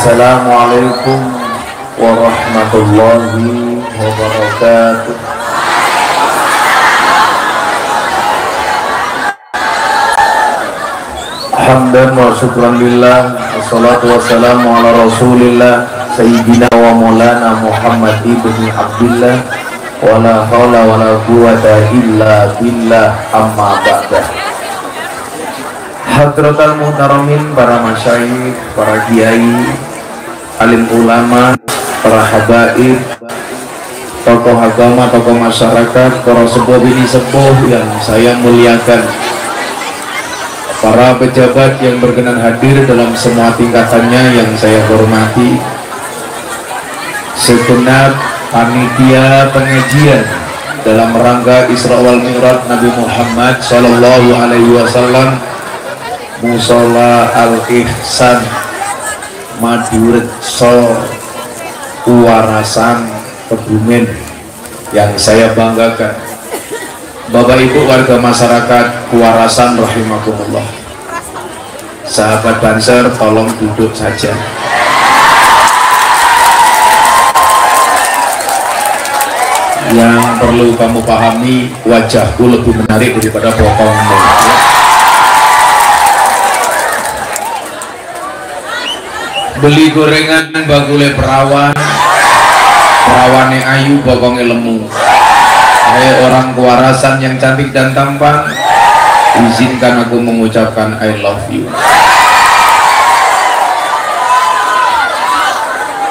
Assalamualaikum warahmatullahi wabarakatuh. Hamdan wa syukran lillah, wassalatu wassalamu ala rasulillah sayyidina wa maulana Muhammad ibn Abdullah, wa la hawla wa la quwwata illa billah, amma ba'dah. Hadratal muhtaramin, para masyayikh, para kiai, alim ulama, para habaib, tokoh agama, tokoh masyarakat, para sepuh bini sepuh yang saya muliakan, para pejabat yang berkenan hadir dalam semua tingkatannya yang saya hormati, segenap panitia pengajian dalam rangka Isra wal Mi'raj Nabi Muhammad sallallahu alaihi wasallam, Musola Al-Ihsan Madurejo Kuwarasan Kebumen yang saya banggakan. Bapak Ibu warga masyarakat Kuwarasan rahimakumullah, sahabat Banser tolong duduk saja. Yang perlu kamu pahami, wajahku lebih menarik daripada bokongmu. Beli gorengan bagule perawan, perawane ayu bokongnya lemu. Hai orang Kuwarasan yang cantik dan tampan, izinkan aku mengucapkan I love you.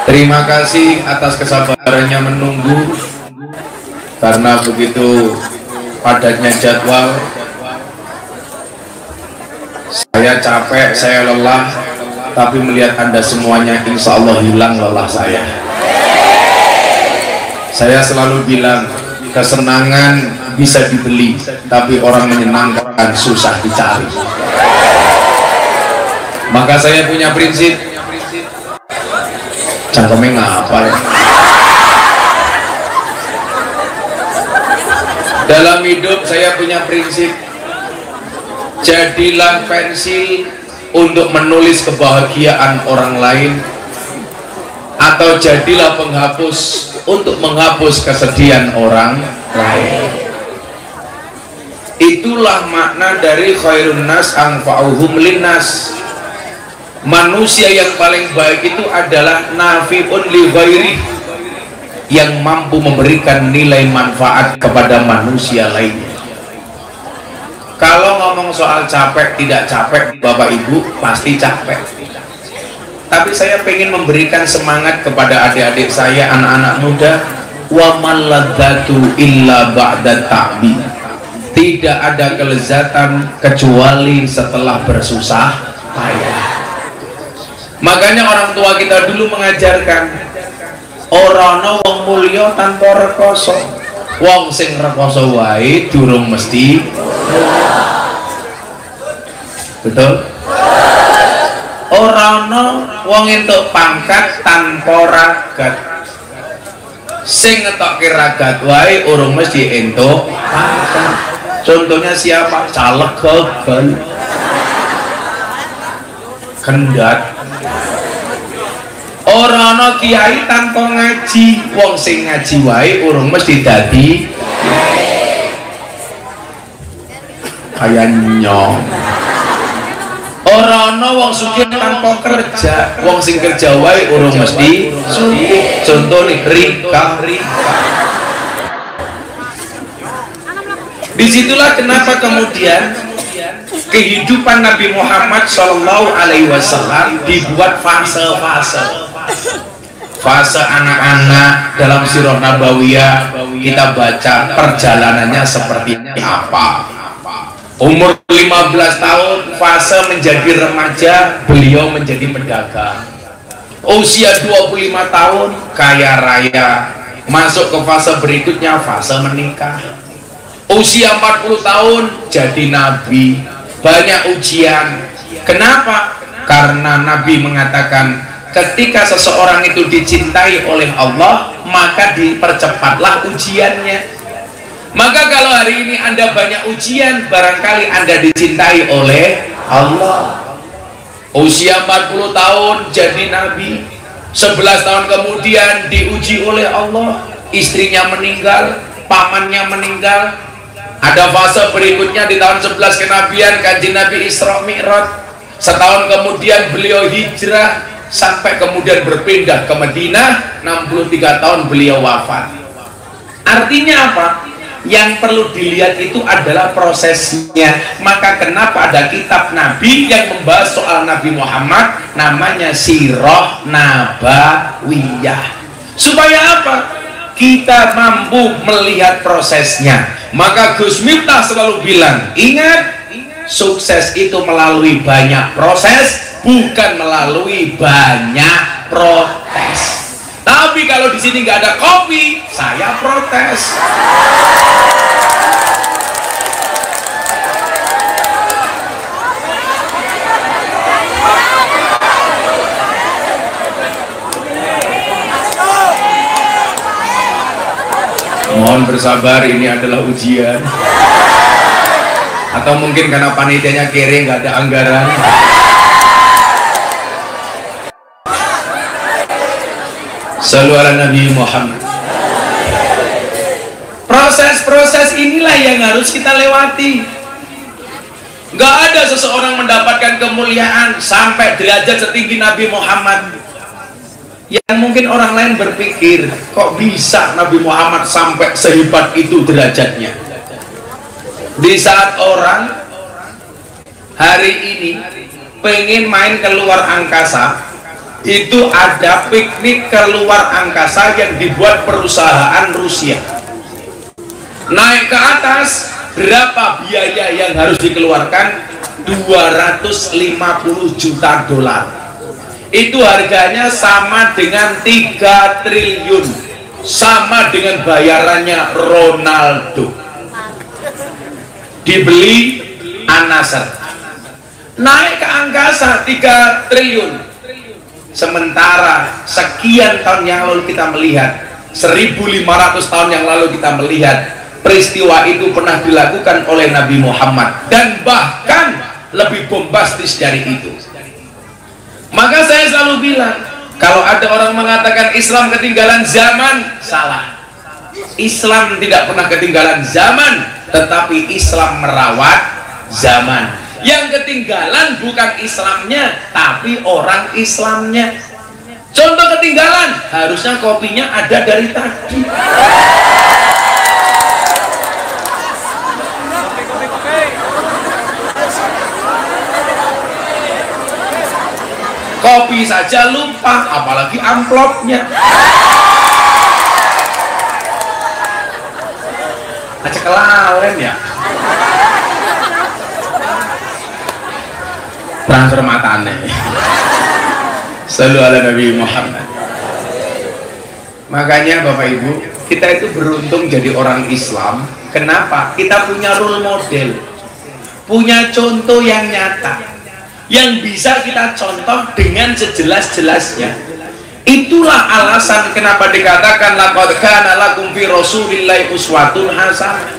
Terima kasih atas kesabarannya menunggu, karena begitu padatnya jadwal, saya capek, saya lelah, tapi melihat Anda semuanya insya Allah hilang lelah saya. Saya selalu bilang, kesenangan bisa dibeli, tapi orang menyenangkan susah dicari. Maka saya punya prinsip, cangkemnya ngapa ya? Dalam hidup saya punya prinsip, jadilah pensil untuk menulis kebahagiaan orang lain, atau jadilah penghapus untuk menghapus kesedihan orang lain. Itulah makna dari khairun nas anfa'uhum linnas. Manusia yang paling baik itu adalah nafi'un li ghairi, yang mampu memberikan nilai manfaat kepada manusia lainnya. Kalau ngomong soal capek tidak capek, Bapak Ibu pasti capek. Tapi saya pengen memberikan semangat kepada adik-adik saya, anak-anak muda. Wa man ladzatu illa ba'da ta'bi. Tidak ada kelezatan kecuali setelah bersusah payah. Makanya orang tua kita dulu mengajarkan, ora ana wong mulya tanpa rekoso. Wong sing rekoso wae durung mesti. Betul? Ora ana wong entuk pangkat tanpa ragat. Sing ngetokke ragat wae urung mesti entuk pangkat. Contohnya siapa? Caleg gagal, kendat. Ora ana kiai tanpa ngaji. Wong sing ngaji wae urung mesti dadi kaya nyong. Ora ana wong sugih tanpa kerja. Wong sing kerja wae urung mesti sugih. Contone Rika. Disitulah kenapa kemudian kehidupan Nabi Muhammad Shallallahu Alaihi Wasallam dibuat fase-fase. Fase anak-anak dalam Sirah Nabawiyah kita baca perjalanannya seperti apa. Umur 15 tahun fase menjadi remaja, beliau menjadi pedagang. Usia 25 tahun kaya raya, masuk ke fase berikutnya, fase menikah. Usia 40 tahun jadi nabi. Banyak ujian. Kenapa? Karena Nabi mengatakan, ketika seseorang itu dicintai oleh Allah, maka dipercepatlah ujiannya. Maka kalau hari ini Anda banyak ujian, barangkali Anda dicintai oleh Allah. Usia 40 tahun jadi nabi. 11 tahun kemudian diuji oleh Allah, istrinya meninggal, pamannya meninggal. Ada fase berikutnya di tahun 11 kenabian, Kanjeng Nabi Isra Mi'raj. Setahun kemudian beliau hijrah sampai kemudian berpindah ke Madinah. 63 tahun beliau wafat. Artinya apa? Yang perlu dilihat itu adalah prosesnya. Maka kenapa ada kitab Nabi yang membahas soal Nabi Muhammad, namanya Sirah Nabawiyah. Supaya apa? Kita mampu melihat prosesnya. Maka Gus Miftah selalu bilang, ingat, sukses itu melalui banyak proses, bukan melalui banyak protes. Tapi kalau di sini nggak ada kopi, saya protes. Mohon bersabar, ini adalah ujian. Atau mungkin karena panitianya kere, nggak ada anggaran. Sallu ala Nabi Muhammad. Proses-proses inilah yang harus kita lewati. Nggak ada seseorang mendapatkan kemuliaan sampai derajat setinggi Nabi Muhammad. Yang mungkin orang lain berpikir, kok bisa Nabi Muhammad sampai sehebat itu derajatnya? Di saat orang hari ini pengen main keluar angkasa, itu ada piknik keluar angkasa yang dibuat perusahaan Rusia. Naik ke atas, berapa biaya yang harus dikeluarkan? 250 juta dolar. Itu harganya sama dengan 3 triliun, sama dengan bayarannya Ronaldo. Dibeli An-Nasr. Naik ke angkasa 3 triliun. Sementara sekian tahun yang lalu kita melihat, 1500 tahun yang lalu kita melihat, peristiwa itu pernah dilakukan oleh Nabi Muhammad, dan bahkan lebih bombastis dari itu. Maka saya selalu bilang, kalau ada orang mengatakan Islam ketinggalan zaman, salah. Islam tidak pernah ketinggalan zaman, tetapi Islam merawat zaman. Yang ketinggalan bukan Islamnya, tapi orang Islamnya. Contoh ketinggalan, harusnya kopinya ada dari tadi. Kopi saja lupa, apalagi amplopnya. Aja kelalen ya. Transfer matane. Sallu ala Nabi Muhammad. Makanya Bapak Ibu, kita itu beruntung jadi orang Islam. Kenapa? Kita punya role model, punya contoh yang nyata, yang bisa kita contoh dengan sejelas-jelasnya. Itulah alasan kenapa dikatakan laqad kana lakum fi Rasulillahi uswatun hasanah.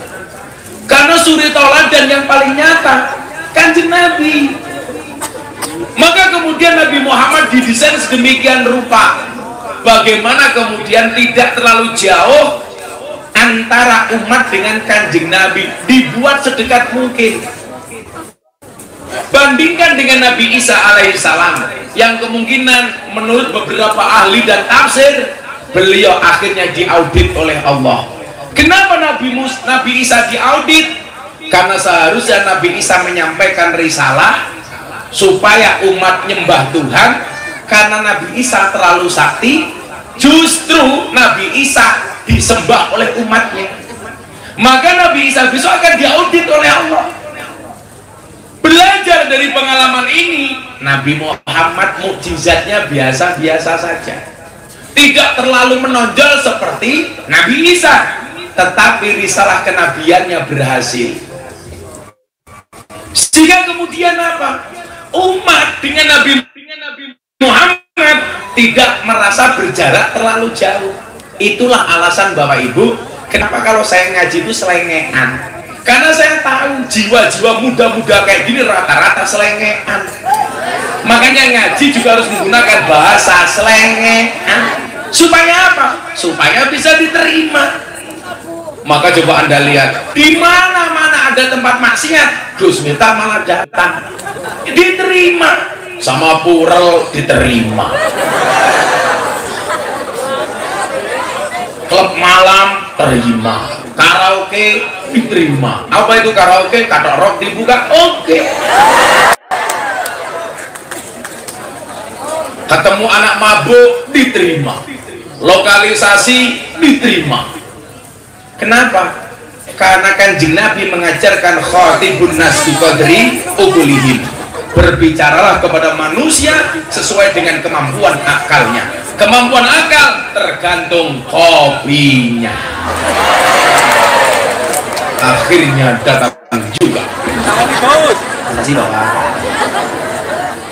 Karena suri teladan yang paling nyata Kanjeng Nabi. Maka kemudian Nabi Muhammad didesain sedemikian rupa, bagaimana kemudian tidak terlalu jauh antara umat dengan Kanjeng Nabi, dibuat sedekat mungkin. Bandingkan dengan Nabi Isa alaihissalam, yang kemungkinan menurut beberapa ahli dan tafsir, beliau akhirnya diaudit oleh Allah. Kenapa Nabi Isa diaudit? Karena seharusnya Nabi Isa menyampaikan risalah supaya umat nyembah Tuhan. Karena Nabi Isa terlalu sakti, justru Nabi Isa disembah oleh umatnya. Maka Nabi Isa besok akan diaudit oleh Allah. Belajar dari pengalaman ini, Nabi Muhammad mukjizatnya biasa-biasa saja, tidak terlalu menonjol seperti Nabi Isa, tetapi risalah kenabiannya berhasil. Sehingga kemudian apa? Umat dengan Nabi Muhammad tidak merasa berjarak terlalu jauh. Itulah alasan Bapak Ibu, kenapa kalau saya ngaji itu selengean. Karena saya tahu jiwa-jiwa muda-muda kayak gini rata-rata selengean. Makanya ngaji juga harus menggunakan bahasa selengean. Supaya apa? Supaya bisa diterima. Maka coba Anda lihat, di mana-mana ada tempat maksiat, Gus Miftah malah datang. Diterima. Sama Purel diterima. Klub malam terima. Karaoke diterima. Apa itu karaoke? Kata rock dibuka, oke. Ketemu anak mabuk diterima. Lokalisasi diterima. Kenapa? Karena Kanjeng Nabi mengajarkan khatibun nas bi qadri uqulihim. Berbicaralah kepada manusia sesuai dengan kemampuan akalnya. Kemampuan akal tergantung hobinya. Akhirnya datang juga. Terima kasih Bapak.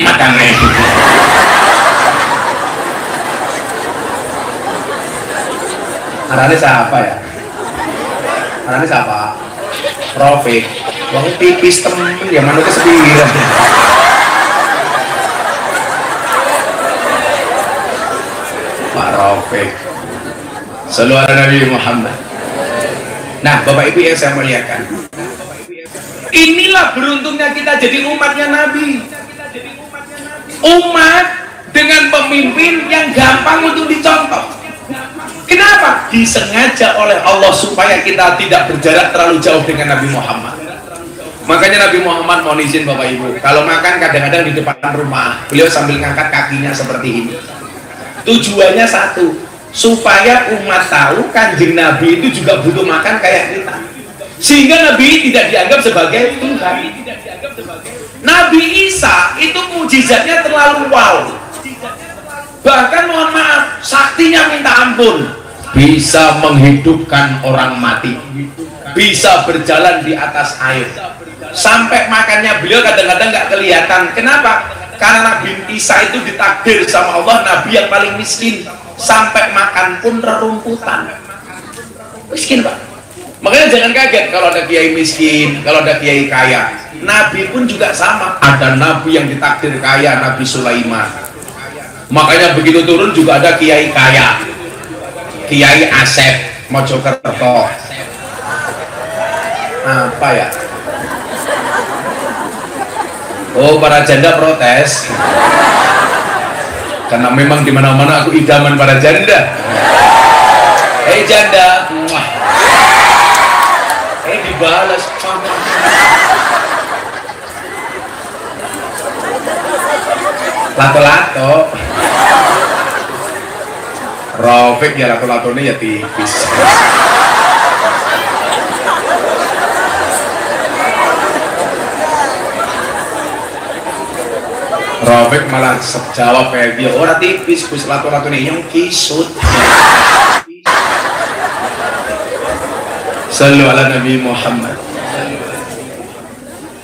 Matangnya. Arane siapa ya? Arane siapa? Profik. Wong tipis temen ya manuk kesepiran. Pak Rafiq. Sallu ala Nabi Muhammad. Nah, Bapak Ibu yang saya muliakan. Inilah beruntungnya kita jadi umatnya Nabi. Umat dengan pemimpin yang gampang untuk dicontoh. Kenapa? Disengaja oleh Allah supaya kita tidak berjarak terlalu jauh dengan Nabi Muhammad. Makanya Nabi Muhammad mohon izin Bapak Ibu, kalau makan kadang-kadang di depan rumah, beliau sambil ngangkat kakinya seperti ini. Tujuannya satu, supaya umat tahu Kanjeng Nabi itu juga butuh makan kayak kita, sehingga Nabi tidak dianggap sebagai Tuhan. Nabi Isa itu mujizatnya terlalu wow, bahkan mohon maaf, saktinya minta ampun, bisa menghidupkan orang mati, bisa berjalan di atas air. Sampai makannya beliau kadang-kadang nggak kelihatan. Kenapa? Karena Nabi Isa itu ditakdir sama Allah Nabi yang paling miskin, sampai makan pun rerumputan. Miskin Pak. Makanya jangan kaget kalau ada kiai miskin, kalau ada kiai kaya. Nabi pun juga sama. Ada Nabi yang ditakdir kaya, Nabi Sulaiman. Makanya begitu turun juga ada kiai kaya, Kiai Asep Mojokerto. Apa ya? Oh, para janda protes karena memang di mana-mana aku idaman para janda. Janda, dibalas lato-lato. Rafiq ya lato-latonya ya tipis. Rafiq malah jawab kayak dia, orang tipis, kus lato-latonya yang kisut. Sallu ala Nabi Muhammad.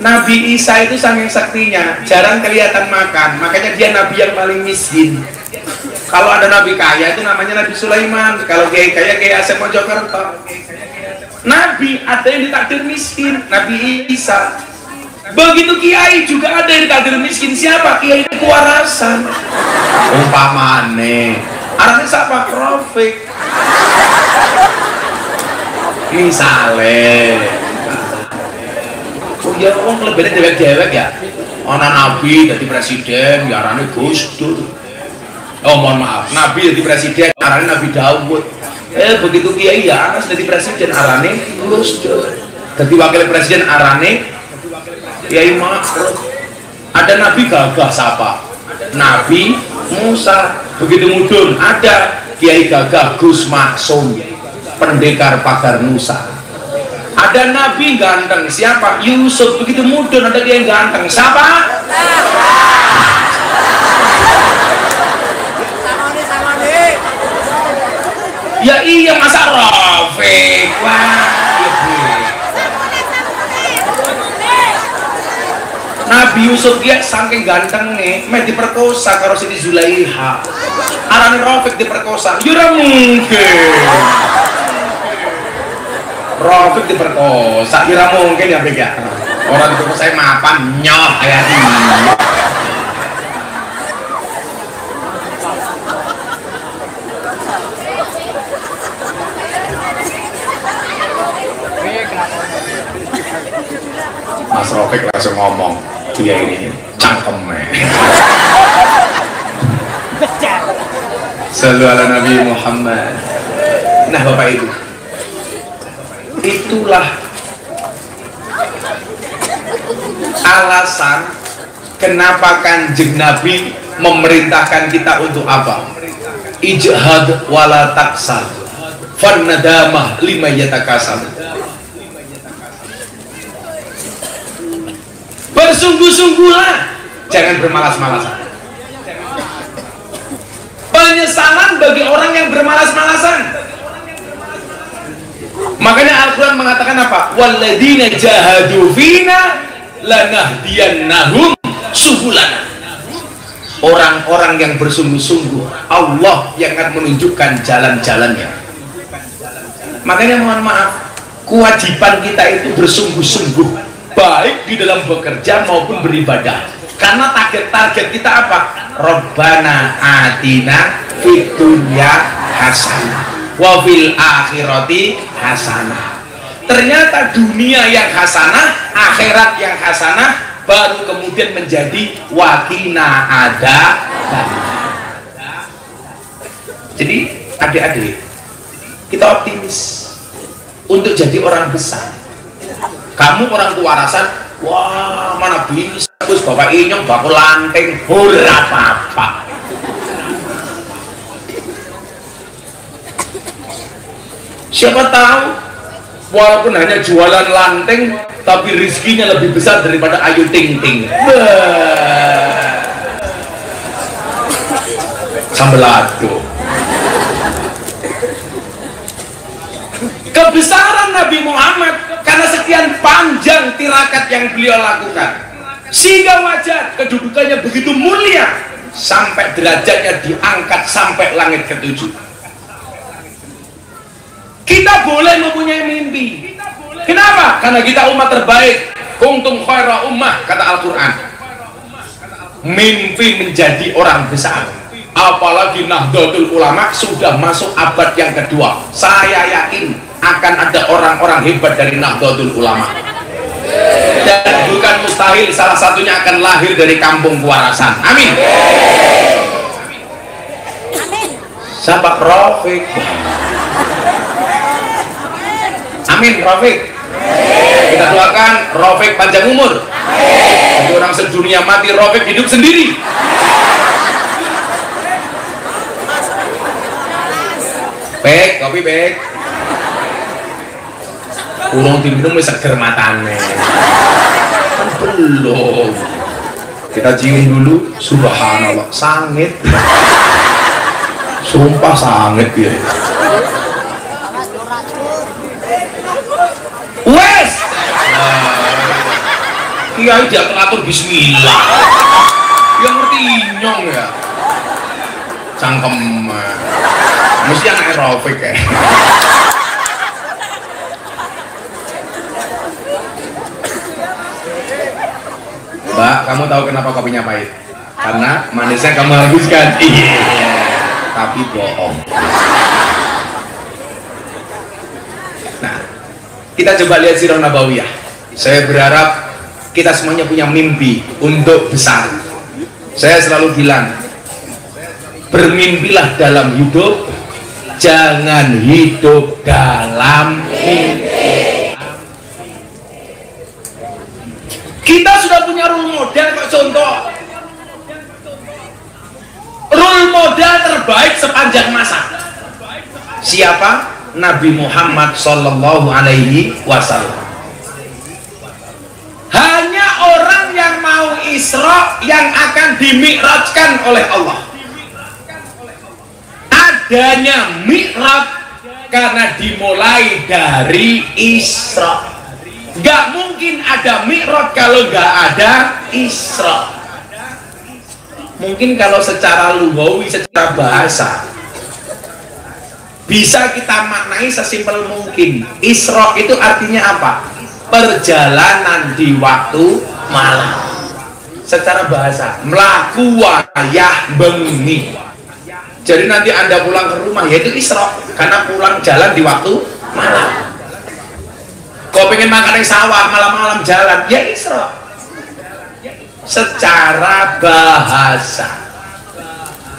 Nabi Isa itu saking saktinya, jarang kelihatan makan, makanya dia Nabi yang paling miskin. Kalau ada Nabi kaya itu namanya Nabi Sulaiman, kalau kiai kaya kayak Asep Mojokerto. Nabi ada yang ditakdir miskin, Nabi Isa. Begitu kiai juga ada yang ditakdir miskin, siapa? Kiai kewarasan. Umpamane, arahnya siapa? Rafiq. Misale. Oh ya, orang kelebihan dewek-dewek ya. Ana Nabi jadi presiden, ya arahnya Gus Dur. Oh mohon maaf, Nabi jadi presiden, arahnya Nabi Daud. Begitu kiai ya, Anas jadi presiden, arahnya Gus Dur. Jadi wakil presiden arahnya Kiai Ma'ruf. Ada Nabi gagah siapa? Nabi Musa. Begitu mudun ada Kiai gagah Gus Maksum, pendekar pagar Nusa. Ada Nabi ganteng siapa? Yusuf. Begitu mudun ada Kiai ganteng siapa? Ya iya, masa Rafiq. Wah, Nabi Yusuf dia saking ganteng nih, diperkosa karo Siti Zulaiha. Arane Rafiq diperkosa, yura mungkin. Rafiq diperkosa, yura mungkin ya Bega. Orang diperkosa mapan nyoh kayak ini. Mas Rofik langsung ngomong, dia ini cangkemnya. Shallu ala Nabi Muhammad. Nah Bapak Ibu, itulah alasan kenapa Kanjeng Nabi memerintahkan kita untuk apa? Ijhad wala taksal fannadamah lima yatakasal. Bersungguh-sungguhlah, jangan bermalas-malasan. Penyesalan bagi orang yang bermalas-malasan. Makanya Al-Quran mengatakan apa? Walladzina jahadu fina lanahdiyannahum subulana. Orang-orang yang bersungguh-sungguh, Allah yang akan menunjukkan jalan-jalannya. Makanya mohon maaf, kewajiban kita itu bersungguh-sungguh, baik di dalam bekerja maupun beribadah. Karena target-target kita apa? Rabbana atina fid dunya hasanah wa fil akhirati hasanah. Ternyata dunia yang hasanah, akhirat yang hasanah, baru kemudian menjadi wakina ada. Jadi adik-adik, kita optimis untuk jadi orang besar. Kamu orang tua warasan, wah mana bisa, terus bapak inyong bakul lanting, ora apa-apa. Siapa tahu walaupun hanya jualan lanting, tapi rizkinya lebih besar daripada Ayu Ting Ting. Sambal lado. Kebesaran Nabi Muhammad karena sekian panjang tirakat yang beliau lakukan, sehingga wajar kedudukannya begitu mulia sampai derajatnya diangkat sampai langit ketujuh. Kita boleh mempunyai mimpi. Kenapa? Karena kita umat terbaik. Kuntum khaira ummah, kata Al-Quran. Mimpi menjadi orang besar. Apalagi Nahdlatul Ulama sudah masuk abad yang kedua. Saya yakin akan ada orang-orang hebat dari Nahdlatul Ulama. Dan bukan mustahil salah satunya akan lahir dari kampung Kuarasan. Amin. Siapa? Rofik. Amin, Rofik. Kita doakan Rofik panjang umur. Jadi orang sedunia mati, Rofik hidup sendiri. Pek, kopi pek. Urung diminum wis seger matane. Kan belum. Kita cium dulu, subhanallah, sangit. Sumpah sangit ya. Wes. Kiai dia teratur bismillah. Yang ngerti inyong ya. Cangkem. Mesti anak Rofik ya. Mbak, kamu tahu kenapa kopinya pahit? Karena manisnya kamu habiskan. Iya. Tapi bohong. Nah, kita coba lihat sirah nabawiyah. Saya berharap kita semuanya punya mimpi untuk besar. Saya selalu bilang, bermimpilah dalam hidup, jangan hidup dalam mimpi. Kita sudah punya role model kok, contoh role model terbaik sepanjang masa. Siapa? Nabi Muhammad Sallallahu Alaihi Wasallam. Hanya orang yang mau Isra yang akan dimi'rajkan oleh Allah. Adanya mi'raj karena dimulai dari Isra. Gak mungkin ada mi'raj kalau gak ada Isra. Mungkin kalau secara lughawi, secara bahasa bisa kita maknai sesimpel mungkin. Isra itu artinya apa? Perjalanan di waktu malam. Secara bahasa, melaku wayah bengi. Jadi nanti Anda pulang ke rumah, yaitu Isra, karena pulang jalan di waktu malam. Kau pengen makan di sawah malam-malam jalan, ya Isra. Secara bahasa.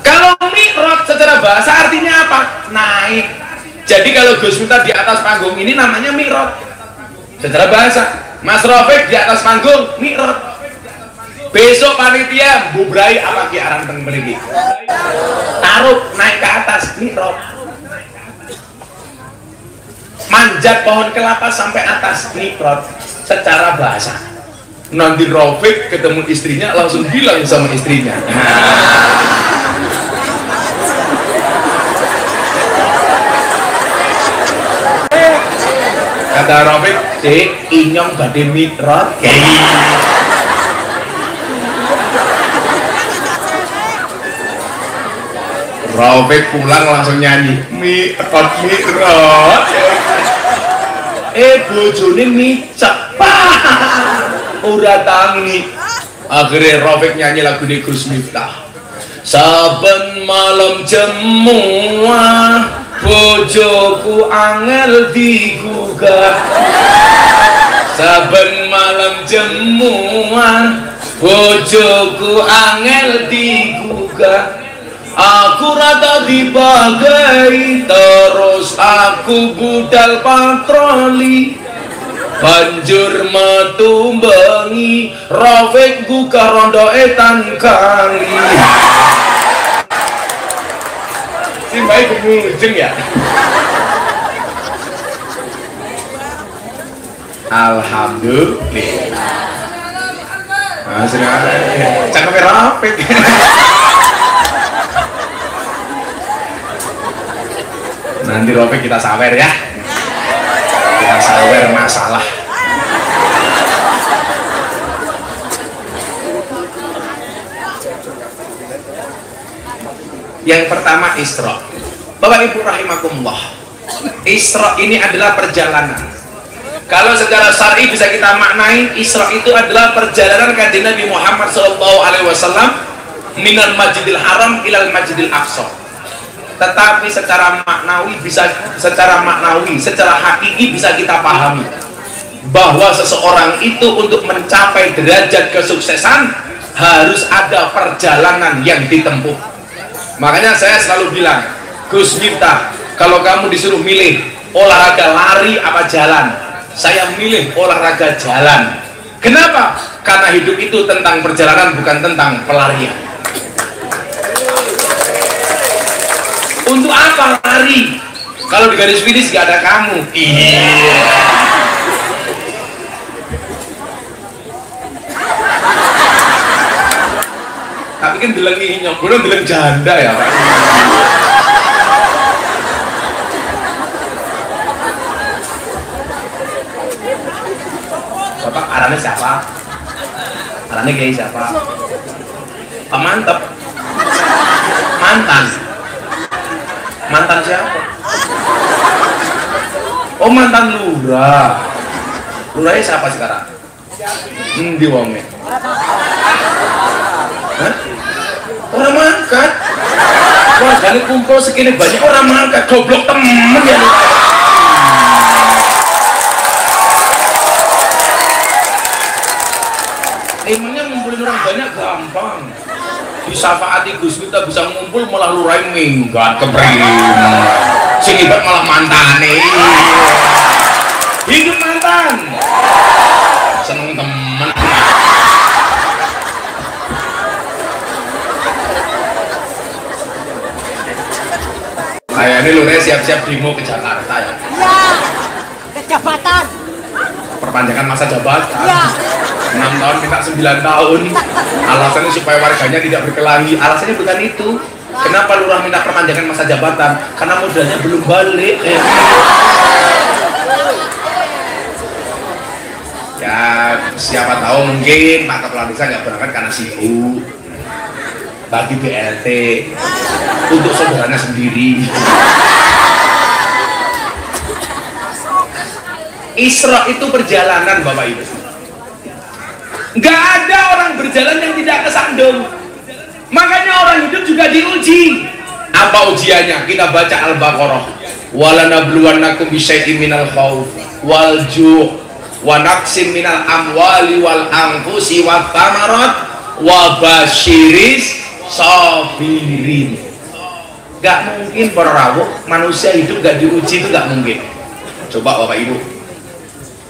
Kalau mi'raj secara bahasa artinya apa? Naik. Jadi kalau Gus Miftah di atas panggung ini namanya mi'raj. Secara bahasa. Mas Rafiq di atas panggung mi'raj. Besok panitia bubrai apa ki aran teng mriki. Taruh naik ke atas mi'raj. Manjat pohon kelapa sampai atas mi'raj secara bahasa. Nanti Rafiq ketemu istrinya langsung bilang sama istrinya. Kata Rafiq, "Dek, inyong badhe mi'raj." Rafiq pulang langsung nyanyi, "Mi'raj, mi'raj." Bojone micek. Ora tangi. Akhirnya Rafiq nyanyi lagu di Gus Miftah. Saben malam jemuah bojoku angel digugah. Saben malam jemuah bojoku angel digugah. Aku rata dibagai terus aku budal patroli. Banjur metu bengi Rafiq gugah rondo etan kali. Simbai kemujeng ya. Alhamdulillah. Cakep Rafiq. Nanti Rafiq kita sawer ya. Kita sawer masalah. Yang pertama Isra. Bapak Ibu rahimakumullah. Isra ini adalah perjalanan. Kalau secara syar'i bisa kita maknai, Isra itu adalah perjalanan kanjeng Nabi Muhammad SAW minal Masjidil Haram ilal Masjidil Aqsa. Tetapi secara maknawi secara hakiki bisa kita pahami bahwa seseorang itu untuk mencapai derajat kesuksesan harus ada perjalanan yang ditempuh. Makanya saya selalu bilang, Gus Miftah, kalau kamu disuruh milih olahraga lari apa jalan, saya milih olahraga jalan. Kenapa? Karena hidup itu tentang perjalanan, bukan tentang pelarian. Untuk apa lari? Kalau di garis finish gak ada kamu. Iya. Tapi kan delengi nyobrono deleng janda ya Pak. Bapak arane siapa? Arane kiai siapa? Pak Mantep. Mantan. Mantan siapa? Oh mantan lurah. Lurahnya siapa sekarang? Di wonge. Hah? Orang mangkat. Wah, kali kumpul segini banyak orang mangkat, goblok temen ya. Emangnya ngumpulin orang banyak gampang. Disafaati Gus Miftah bisa ngumpul malah lurai minggat keprim. Sing ibat malah mantane. Hidup mantan. Seneng temen. Kayak ini lurai siap-siap demo ke Jakarta ya. Iya. Ke jabatan. Perpanjangan masa jabatan. Iya. 6 tahun minta 9 tahun. Alasannya supaya warganya tidak berkelahi. Alasannya bukan itu. Kenapa lurah minta perpanjangan masa jabatan? Karena modalnya belum balik. Ya siapa tahu mungkin Pak Kepala Desa nggak berangkat karena sibuk. Bagi BLT untuk saudaranya sendiri. Isra itu perjalanan Bapak Ibu. Nggak ada orang berjalan yang tidak kesandung. Makanya orang hidup juga diuji. Apa ujiannya? Kita baca Al-Baqarah. Walanabluwannakum bisyai'im minal khauf wal ju' wa naqsim minal amwali wal anfusi wat thamarat wa basyiris sabirin. Gak mungkin para rawuh manusia hidup gak diuji, itu gak mungkin. Coba Bapak Ibu,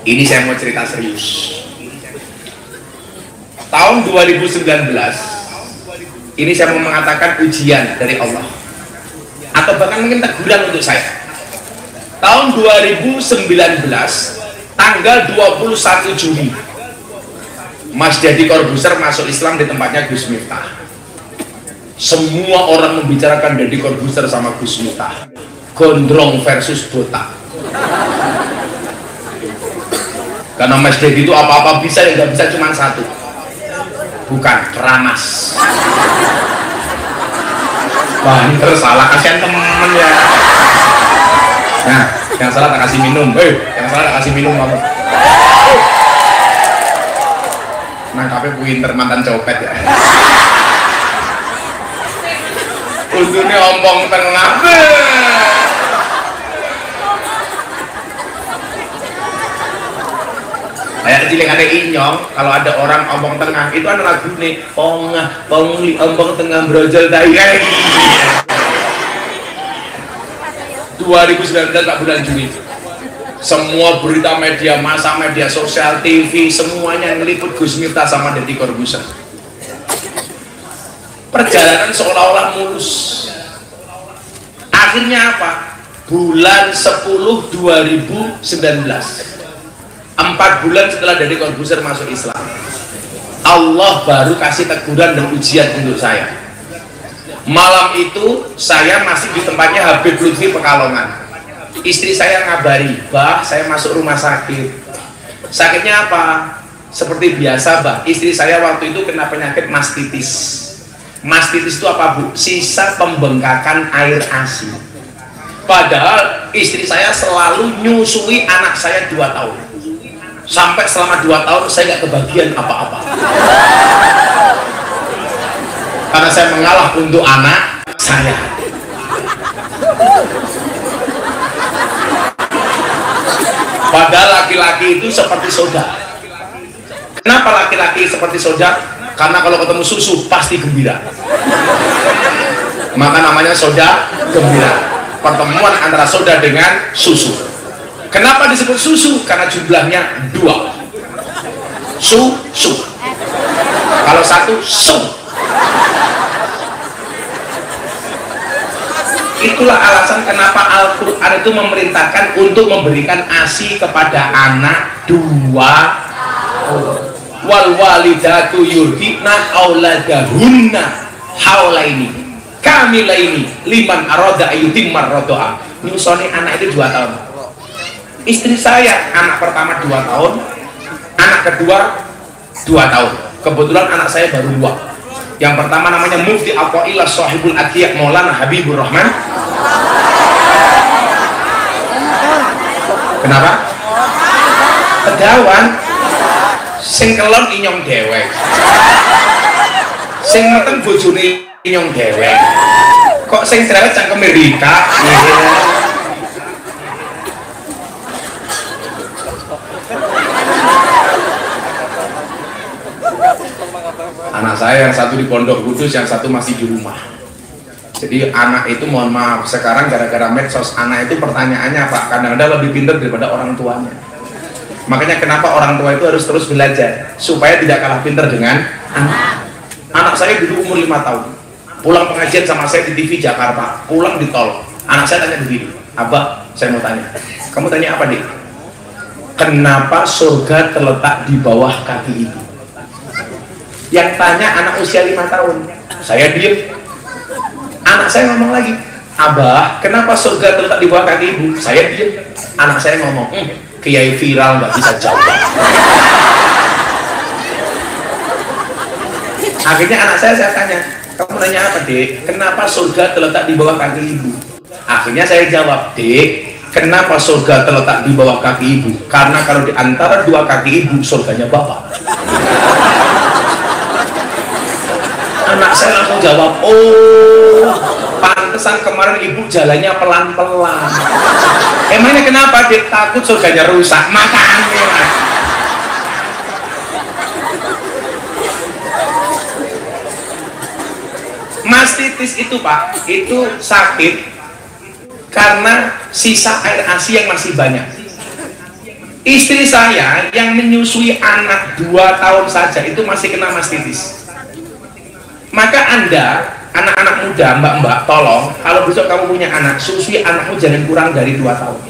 ini saya mau cerita serius. Tahun 2019 ini saya mau mengatakan ujian dari Allah, atau bahkan mungkin teguran untuk saya. Tahun 2019 tanggal 21 Juni Mas Deddy Corbuzier masuk Islam di tempatnya Gus Miftah. Semua orang membicarakan Deddy Corbuzier sama Gus Miftah, gondrong versus botak. Karena Mas Deddy itu apa-apa bisa, yang nggak bisa cuma satu, bukan keramas. Banter salah, kasihan temen ya. Nah, yang salah tak kasih minum, yang salah tak kasih minum kamu. Nangkapnya pinter, mantan copet ya. Untungnya ompong tengah. Kayak cilingannya Inyong, kalau ada orang ompong tengah itu ada lagu nih, pongah pongli ompong tengah brojol daya. 2019 bulan Juni, semua berita media massa, media sosial, TV, semuanya ngeliput Gus Miftah sama Deddy Corbuzier. Perjalanan seolah-olah mulus. Akhirnya apa? Bulan 10 2019, 4 bulan setelah Deddy Corbuzier masuk Islam, Allah baru kasih teguran dan ujian untuk saya. Malam itu saya masih di tempatnya Habib Lutfi Pekalongan. Istri saya ngabari, "Bah, saya masuk rumah sakit." Sakitnya apa? Seperti biasa, Bah. Istri saya waktu itu kena penyakit mastitis. Mastitis itu apa, Bu? Sisa pembengkakan air ASI. Padahal istri saya selalu nyusui anak saya 2 tahun. Sampai selama 2 tahun saya nggak kebagian apa-apa. Karena saya mengalah untuk anak saya. Padahal laki-laki itu seperti saudara. Kenapa laki-laki seperti saudara? Karena kalau ketemu susu pasti gembira. Maka namanya saudara gembira. Pertemuan antara saudara dengan susu. Kenapa disebut susu? Karena jumlahnya 2. Susu. Kalau 1 su. Itulah alasan kenapa Al-Quran itu memerintahkan untuk memberikan ASI kepada anak 2. Wal walidatu yurdina auladahunna haulaini kamilaini liman arada ayyutimar rodoa. Nyusoni anak itu 2 tahun. Istri saya anak pertama 2 tahun, anak kedua 2 tahun. Kebetulan anak saya baru 2. Yang pertama namanya Mufti Aqwaillah Sahibul Atiyah Maulana Habibur Rahman. Kenapa? Kedawan. Sing kelon Inyong dewek. Sing meteng bojone Inyong dewek. Kok sing cerewet cangkeme Rika? Anak saya yang satu di Pondok Kudus, yang satu masih di rumah. Jadi anak itu, mohon maaf, sekarang gara-gara medsos, anak itu pertanyaannya Pak, kadang-kadang lebih pintar daripada orang tuanya. Makanya kenapa orang tua itu harus terus belajar supaya tidak kalah pintar dengan anak. Anak saya dulu umur 5 tahun, pulang pengajian sama saya di TV Jakarta, pulang di tol, anak saya tanya begini, "Abah, saya mau tanya." "Kamu tanya apa, Dik?" "Kenapa surga terletak di bawah kaki ibu?" Yang tanya anak usia 5 tahun. Saya diem. Anak saya ngomong lagi, "Abah, kenapa surga terletak di bawah kaki ibu?" Saya diem. Anak saya ngomong, "Kiai viral nggak bisa jawab." Akhirnya anak saya tanya, "Kamu nanya apa, Dek? Kenapa surga terletak di bawah kaki ibu?" Akhirnya saya jawab, "Dek, kenapa surga terletak di bawah kaki ibu? Karena kalau di antara 2 kaki ibu, surganya bapak." Anak saya langsung jawab, "Oh, pantesan kemarin ibu jalannya pelan-pelan." Emangnya kenapa, Dek? Takut surganya rusak. Makanya mastitis itu Pak, itu sakit karena sisa air ASI yang masih banyak. Istri saya yang menyusui anak 2 tahun saja itu masih kena mastitis. Maka Anda, anak-anak muda, mbak-mbak, tolong kalau besok kamu punya anak, susui anakmu jangan kurang dari 2 tahun.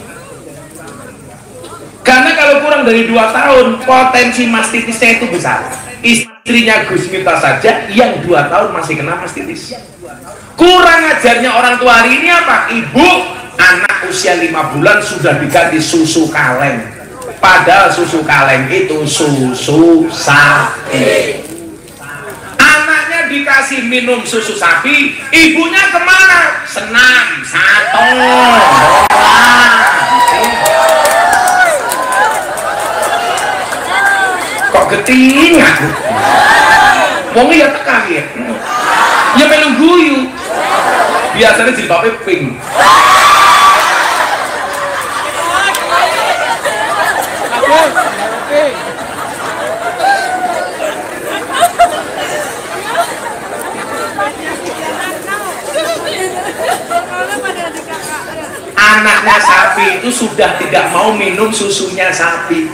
Karena kalau kurang dari 2 tahun, potensi mastitisnya itu besar. Istrinya Gus Miftah saja yang 2 tahun masih kena mastitis. Kurang ajarnya orang tua hari ini apa? Ibu, anak usia 5 bulan sudah diganti susu kaleng. Padahal susu kaleng itu susu sapi. Anaknya dikasih minum susu sapi, ibunya kemana? Senam, satu. Kok geting aku? Wong ya tekan ya. Ya melu guyu. Biasanya jilbabnya pink. Anaknya sapi itu sudah tidak mau minum susunya sapi.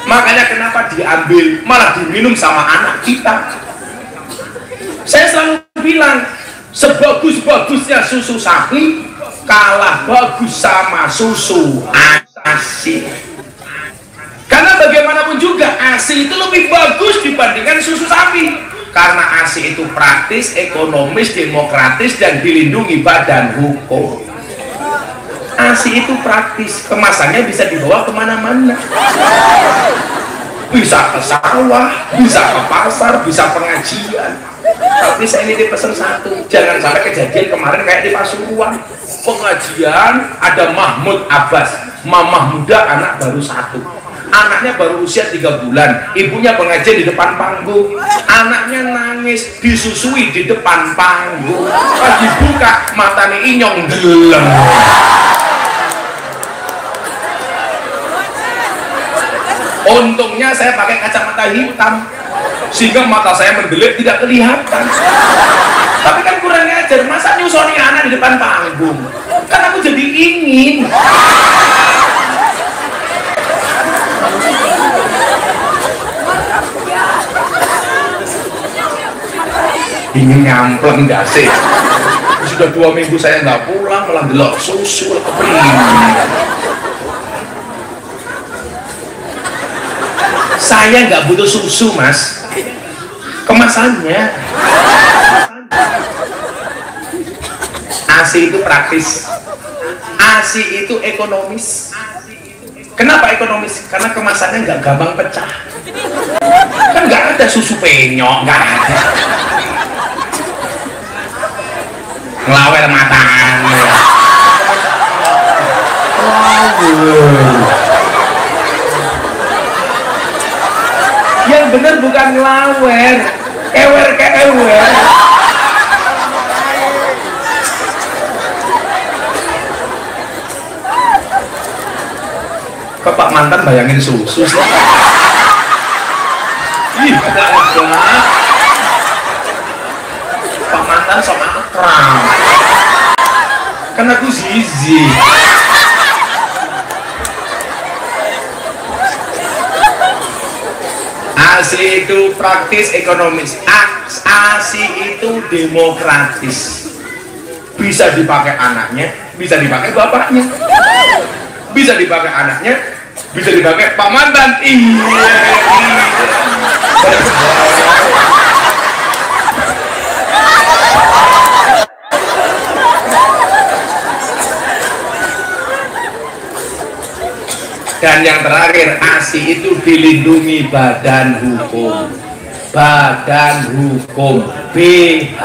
Makanya kenapa diambil malah diminum sama anak kita. Saya selalu bilang, sebagus-bagusnya susu sapi kalah bagus sama susu ASI. Karena bagaimanapun juga ASI itu lebih bagus dibandingkan susu sapi. Karena ASI itu praktis, ekonomis, demokratis, dan dilindungi badan hukum. ASI itu praktis, kemasannya bisa dibawa kemana-mana. Bisa ke sawah, bisa ke pasar, bisa pengajian. Tapi saya ini dipesan satu, jangan sampai kejadian kemarin kayak di Pasuruan. Pengajian ada Mahmud Abbas, mamah muda, anak baru 1. Anaknya baru usia 3 bulan, ibunya pengajian di depan panggung, anaknya nangis disusui di depan panggung. Pas dibuka matanya inyong gelem. Untungnya saya pakai kacamata hitam sehingga mata saya mendelik tidak kelihatan. Tapi kan kurang ajar, masa nyusoni anak di depan panggung? Kan aku jadi ingin. Ingin nyampleng gak sih? Sudah 2 minggu saya nggak pulang, malah delok susu kepingin. Saya nggak butuh susu Mas, kemasannya. ASI itu praktis, ASI itu ekonomis. Kenapa ekonomis? Karena kemasannya nggak gampang pecah. Kan nggak ada susu penyok, nggak ada. Ngelawel matanya. Yang bener bukan ngelawer, kewer. Kok Pak mantan bayangin susu sih? Ih, enggak. Pak mantan sama akrab. Kan aku zizi. ASI itu praktis, ekonomis. ASI itu demokratis. Bisa dipakai anaknya, bisa dipakai bapaknya, bisa dipakai anaknya, bisa dipakai Pak mantan. Iya. Dan yang terakhir, ASI itu dilindungi badan hukum. Badan hukum BH.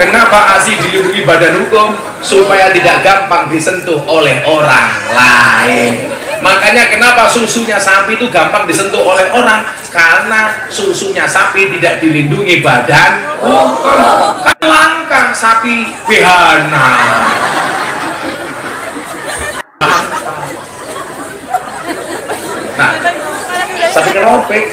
Kenapa ASI dilindungi badan hukum? Supaya tidak gampang disentuh oleh orang lain. Makanya kenapa susunya sapi itu gampang disentuh oleh orang? Karena susunya sapi tidak dilindungi badan hukum. Kan langka sapi behana. Nah, sapi keropek.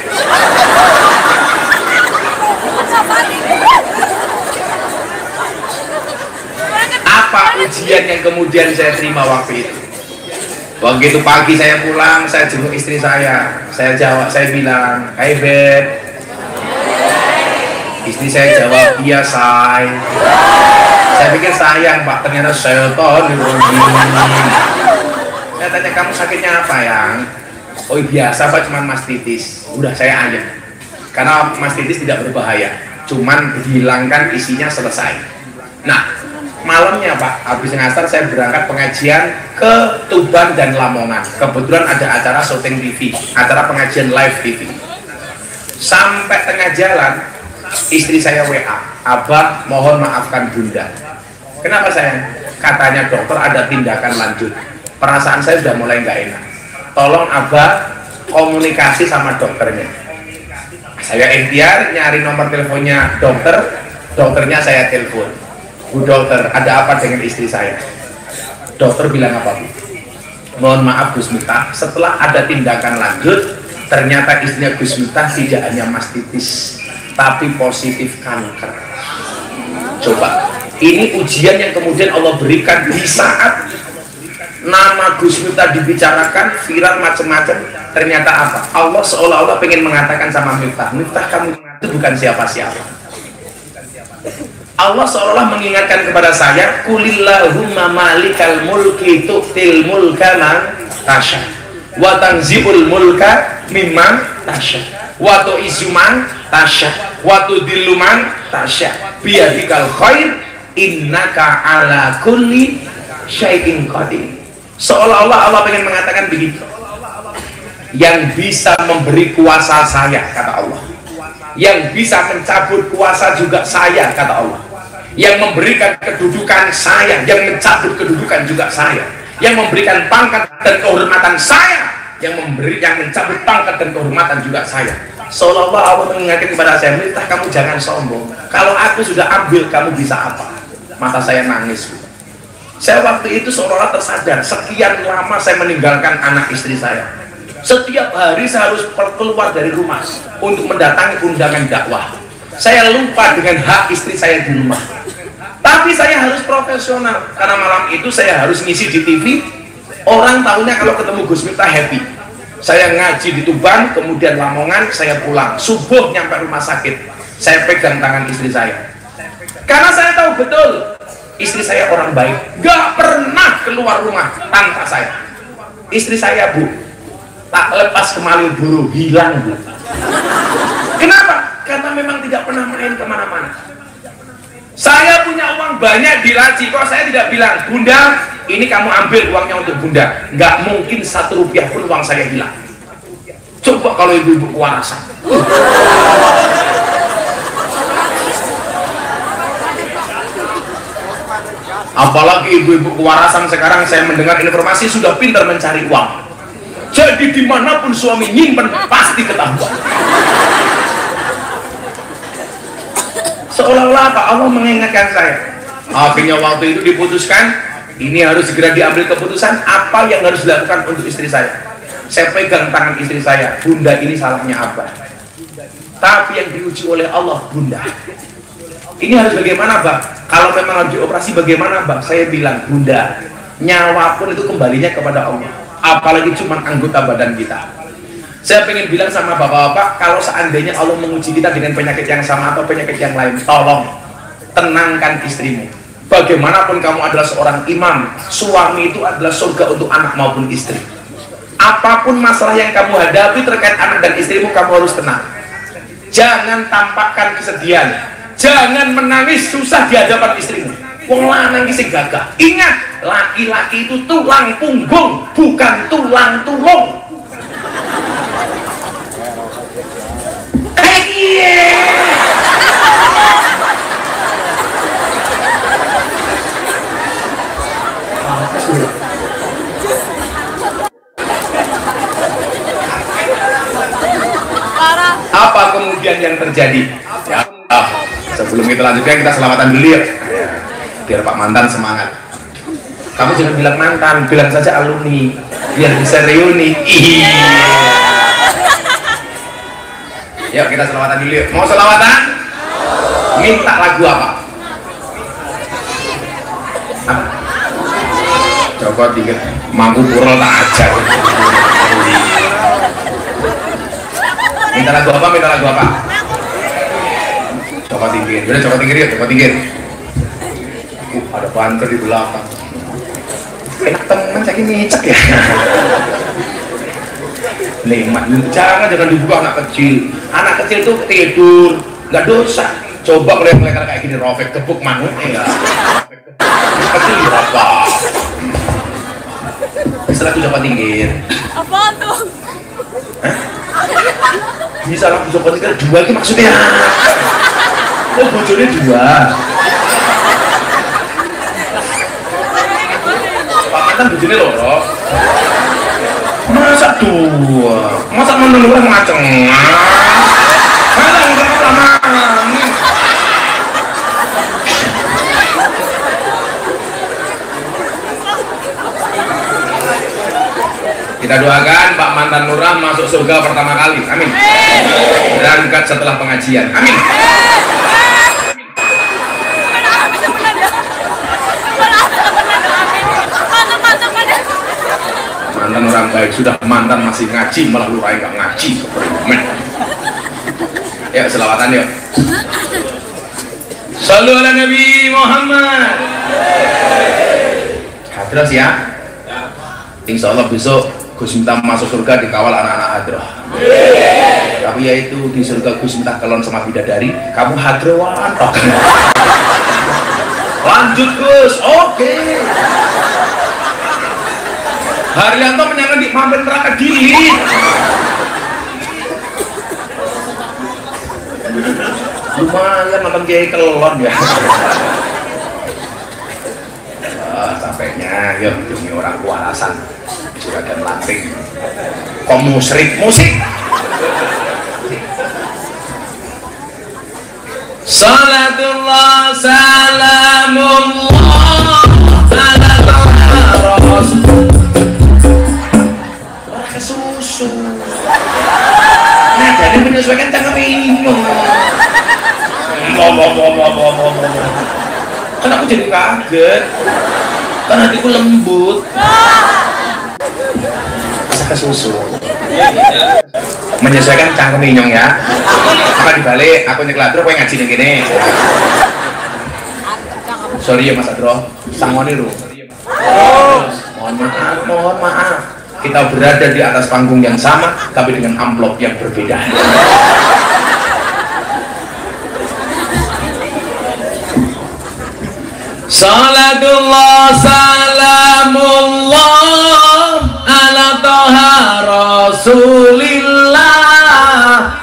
Apa ujian yang kemudian saya terima waktu itu? Begitu pagi saya pulang, saya jenguk istri saya bilang, "Hai Beb." Istri saya jawab, "Iya say." Saya pikir sayang Pak, ternyata seton. Saya tanya, "Kamu sakitnya apa yang?" "Oh biasa Pak, cuman mastitis." Udah saya ayam, karena mastitis tidak berbahaya, cuman dihilangkan isinya selesai. Nah malamnya Pak, habis ngasar saya berangkat pengajian ke Tuban dan Lamongan. Kebetulan ada acara syuting TV, acara pengajian live TV. Sampai tengah jalan istri saya WA, "Abah mohon maafkan Bunda." "Kenapa sayang?" "Katanya dokter ada tindakan lanjut." Perasaan saya sudah mulai nggak enak. "Tolong Abah komunikasi sama dokternya." Saya ikhtiar nyari nomor teleponnya dokternya saya telepon. "Bu dokter, ada apa dengan istri saya?" Dokter bilang apa Bu? "Mohon maaf Gus Miftah, setelah ada tindakan lanjut, ternyata istrinya Gus Miftah tidak hanya mastitis, tapi positif kanker." Coba, ini ujian yang kemudian Allah berikan di saat nama Gus Miftah dibicarakan, viral macam-macam. Ternyata apa? Allah seolah-olah pengen mengatakan sama Miftah, "Miftah, kamu itu bukan siapa-siapa." Allah seolah mengingatkan kepada saya, "Qulillahumma malikal mulki tu'til mulka man tasya wa tanzibul mulka mimman tasya wa tu'izzu man tasya wa tudillu man tasya biyadikal khair innaka ala kulli syai'in qadir." Seolah-olah Allah ingin mengatakan begitu. Yang bisa memberi kuasa saya, kata Allah. Yang bisa mencabut kuasa juga saya, kata Allah. Yang memberikan kedudukan saya, yang mencabut kedudukan juga saya. Yang memberikan pangkat dan kehormatan saya, yang mencabut pangkat dan kehormatan juga saya. Seolah-olah Allah mengingatkan kepada saya, "Miftah, kamu jangan sombong. Kalau aku sudah ambil, kamu bisa apa?" Mata saya nangis. Saya waktu itu seolah-olah tersadar, sekian lama saya meninggalkan anak istri saya. Setiap hari saya harus keluar dari rumah untuk mendatangi undangan dakwah. Saya lupa dengan hak istri saya di rumah. Tapi saya harus profesional, karena malam itu saya harus ngisi di TV. Orang tahunya kalau ketemu Gus Miftah happy. Saya ngaji di Tuban, kemudian Lamongan, saya pulang. Subuh nyampe rumah sakit, saya pegang tangan istri saya. Karena saya tahu betul, istri saya orang baik, gak pernah keluar rumah tanpa saya. Istri saya Bu, tak lepas kemali buru, hilang Bu. Kenapa? Karena memang tidak pernah main kemana-mana. Saya punya uang banyak di laci, kok saya tidak bilang, "Bunda, ini kamu ambil uangnya untuk Bunda." Nggak mungkin 1 rupiah pun uang saya hilang. Coba kalau ibu-ibu kewarasan. Apalagi ibu-ibu kewarasan sekarang, saya mendengar informasi sudah pintar mencari uang. Jadi dimanapun suami nyimpen pasti ketahuan. Seolah-olah apa? Allah mengingatkan saya. Akhirnya waktu itu diputuskan, ini harus segera diambil keputusan apa yang harus dilakukan untuk istri saya. Saya pegang tangan istri saya, "Bunda, ini salahnya apa?" Tapi yang diuji oleh Allah, "Bunda, ini harus bagaimana Bang? Kalau memang harus dioperasi bagaimana Bang?" Saya bilang, "Bunda, nyawa pun itu kembalinya kepada Allah, apalagi cuma anggota badan kita." Saya pengen bilang sama bapak-bapak, kalau seandainya Allah menguji kita dengan penyakit yang sama atau penyakit yang lain, tolong tenangkan istrimu. Bagaimanapun kamu adalah seorang imam, suami itu adalah surga untuk anak maupun istri. Apapun masalah yang kamu hadapi terkait anak dan istrimu, kamu harus tenang. Jangan tampakkan kesedihan, jangan menangis susah di hadapan istrimu. Wong lanang iki sing gagah. Ingat, laki-laki itu tulang punggung, bukan tulang tulung. Apa kemudian yang terjadi? Ya, sebelum kita lanjutkan, kita selamatan dulu ya, biar Pak mantan semangat. Kamu jangan bilang mantan, bilang saja alumni, biar bisa reuni. Iya. Yuk kita selawatan dulu. Mau selawatan? Minta lagu apa? Coba tiga mampu purel tak ajar. Minta lagu apa? Minta lagu apa? Coba tinggi. Udah coba tinggi ya, coba tinggi. Ada banter di belakang. Enak temen saya ngecek ya. Lemat, jangan dibuka anak kecil. Anak kecil tuh tidur, nggak dosa. Coba kalau yang mereka kayak gini robek gebuk manuk ya. Kecil berapa? Setelah itu coba tinggi. Apa tuh? Bisa lah coba tinggi dua itu maksudnya. Oh bojone dua. Pak mantan bojone loro. Masa dua? Masa mantan orang ngaceng? Mana enggak lama? Kita doakan Pak mantan lurah masuk surga pertama kali. Amin. Berangkat setelah pengajian. Amin. Mantan orang baik sudah, mantan masih ngaji malah lurah nggak ngaji. Ya selawatan yuk. Sallu ala Nabi Muhammad. Hadras ya. Insya Allah besok Gus Miftah masuk surga dikawal anak-anak hadroh. Tapi yaitu di surga Gus Miftah kelon sama bidadari, kamu hadrowan. Lanjut Gus, oke. Haryanto menyangka di mampir neraka diri. Lumayan nonton kiai kelon ya. Sampainya, yuk demi orang kualasan. Juragan lanting kok musrik musik. Salatullah salamullah ala rasul. Orang kesusu nah jadi menyesuaikan jangan bingung. Kan aku jadi kaget kan hatiku lembut ke susu menyesuaikan cangkem inyong ya. Apa dibalik aku nyekel Adro kowe ngaji ning kene. Sorry ya Mas Adro sangone lho. Mohon maaf kita berada di atas panggung yang sama tapi dengan amplop yang berbeda. Salatullah salamullah ala toha rasulillah.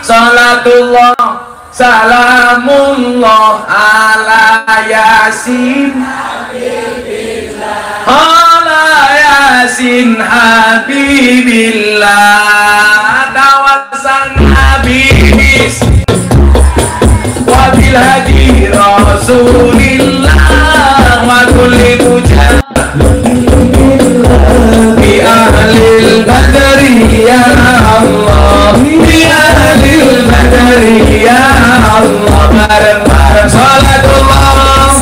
Salatullah salamullah ala yasin ala yasin habibillah. Tawasan habibis wabil hadi rasulillah wa kulli mujahid bi ahlil badri ya Allah bi ahlil badri ya Allah. Bareng-bareng salatullah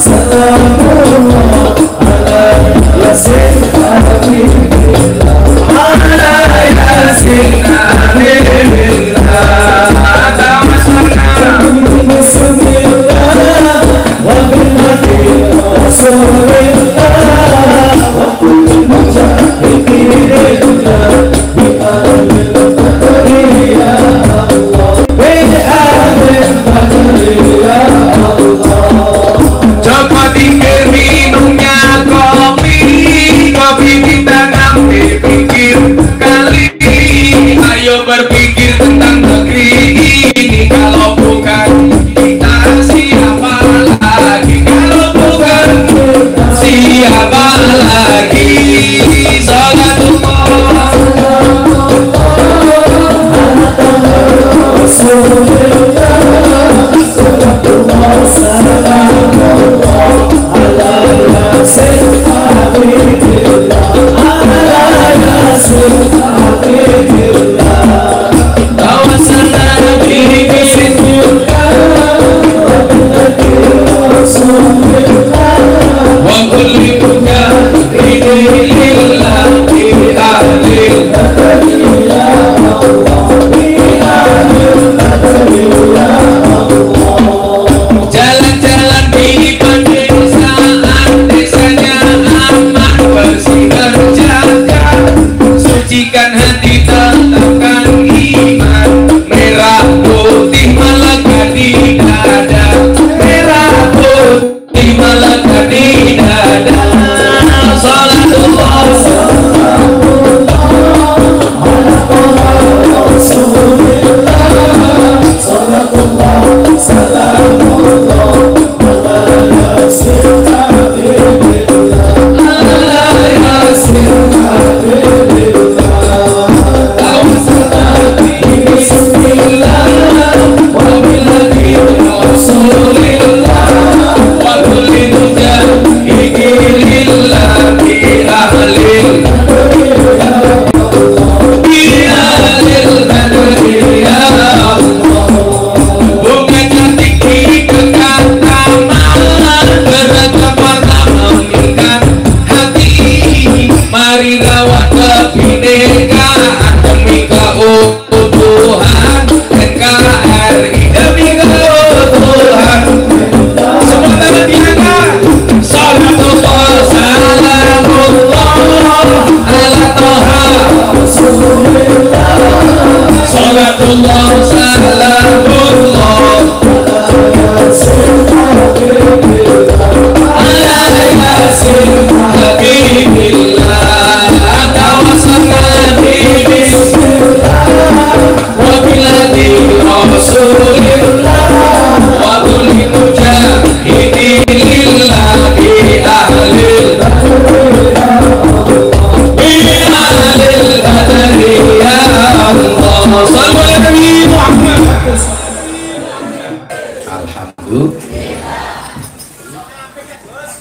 salamullah ala yasin habibillah ala yasin habibillah.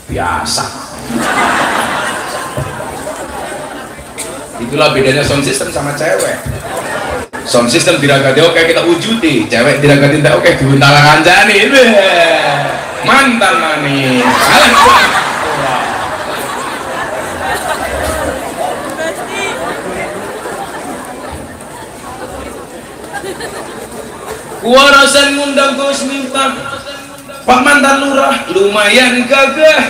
biasa. Itulah bedanya sound system sama cewek. Sound system diragati oke kita wujudi, cewek diragati tidak oke diuntala kancani. Mantan mani. Warasan ngundang Gus Miftah, Pak mantan lurah lumayan gagah.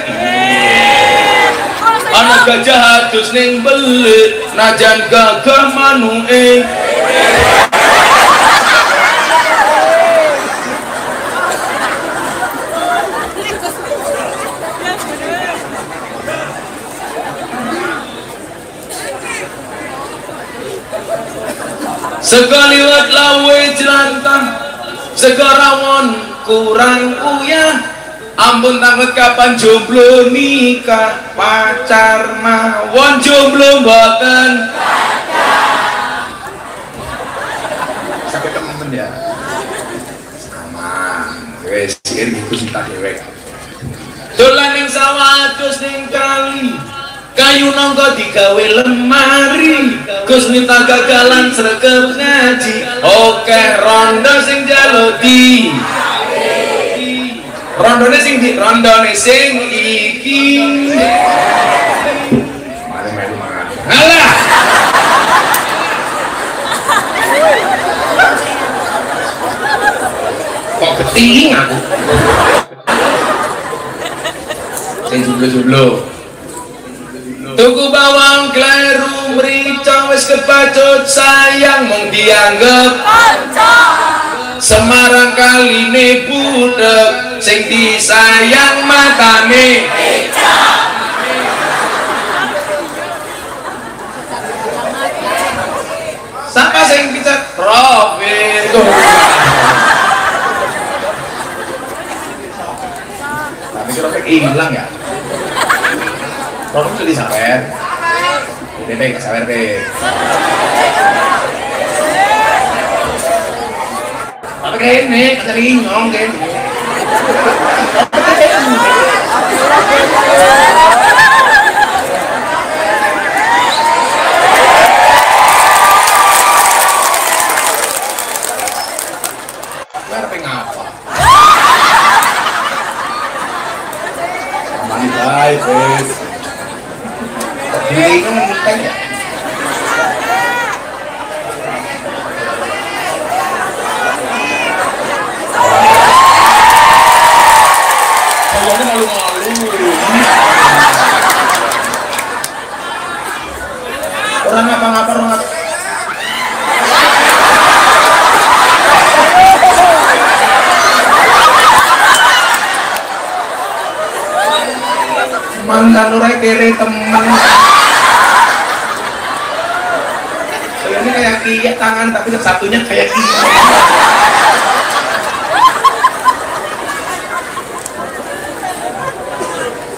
Anak gajah hadus ning belit najan gagah manue. Sekaliwat lawe jelantah segarawon kurang uyah. Ampun tanget kapan jomblo nikah pacar mawon jomblo mboten sampai temen ya sama wes iki cinta dewek dolan ning sawah adus ning kali kayu nangka digawe lemari Gus Miftah gagalan sregep ngaji oke rondo sing jalodi rondone sing di rondone sing iki mari mangan alah kok keting aku sing jublo tuku bawang kleru mrica wis kebacut sayang mung dianggep kanca Semarang kaline budek sing disayang matane siapa sing bisa profit tapi kira hilang ya profit jadi sawer ini baik sawer deh apa kene cari nyong kene apa ngapa mani baik wes ini kan tanya orang ngapa-ngapa orang ngapa mantan urai kere temen ini kayak kiyak tangan tapi satunya kayak kiyak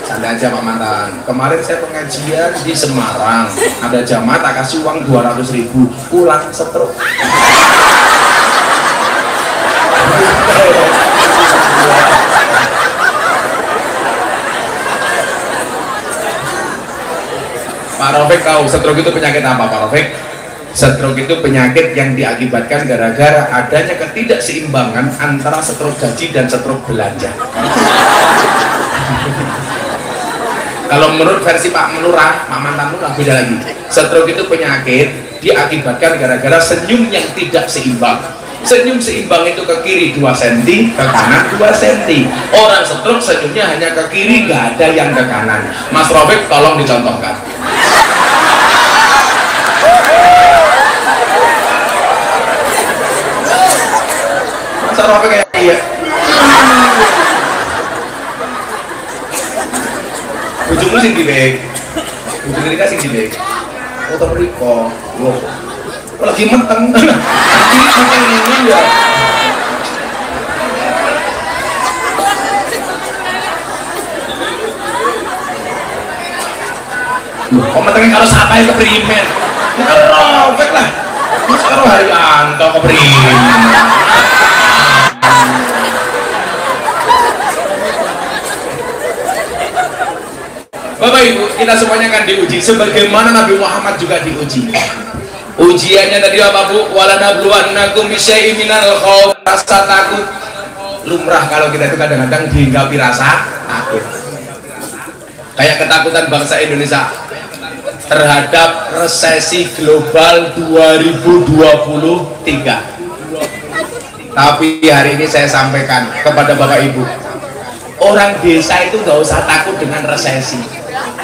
santai aja Pak Mantan. Kemarin saya pengajian di Semarang ada jamaah tak kasih uang 200.000 pulang stroke Pak Rafiq tahu stroke itu penyakit apa Pak Rafiq? Stroke itu penyakit yang diakibatkan gara-gara adanya ketidakseimbangan antara stroke gaji dan stroke belanja. Kalau menurut versi Pak Lurah, Pak Mantan Lurah beda lagi. Stroke itu penyakit diakibatkan gara-gara senyum yang tidak seimbang. Senyum seimbang itu ke kiri 2 cm, ke kanan 2 cm. Orang stroke senyumnya hanya ke kiri, nggak ada yang ke kanan. Mas Rafiq tolong dicontohkan. Mas Rafiq kayak iya. Ujungnya sing dibek, ujung mereka sing dibek. Oh terperiko, loh, lagi menteng, ini ya. Kok mentengin harus apa yang keprimen? Kalau Rafiq lah, sekarang Haryanto keprimen. Bapak Ibu, kita semuanya akan diuji sebagaimana Nabi Muhammad juga diuji. Ujiannya tadi apa Bu? Walanabluwannakum bisyai'in minal khauf, rasa takut. Lumrah kalau kita itu kadang-kadang dihinggapi rasa takut. Kayak ketakutan bangsa Indonesia terhadap resesi global 2023. Tapi hari ini saya sampaikan kepada Bapak Ibu, orang desa itu nggak usah takut dengan resesi.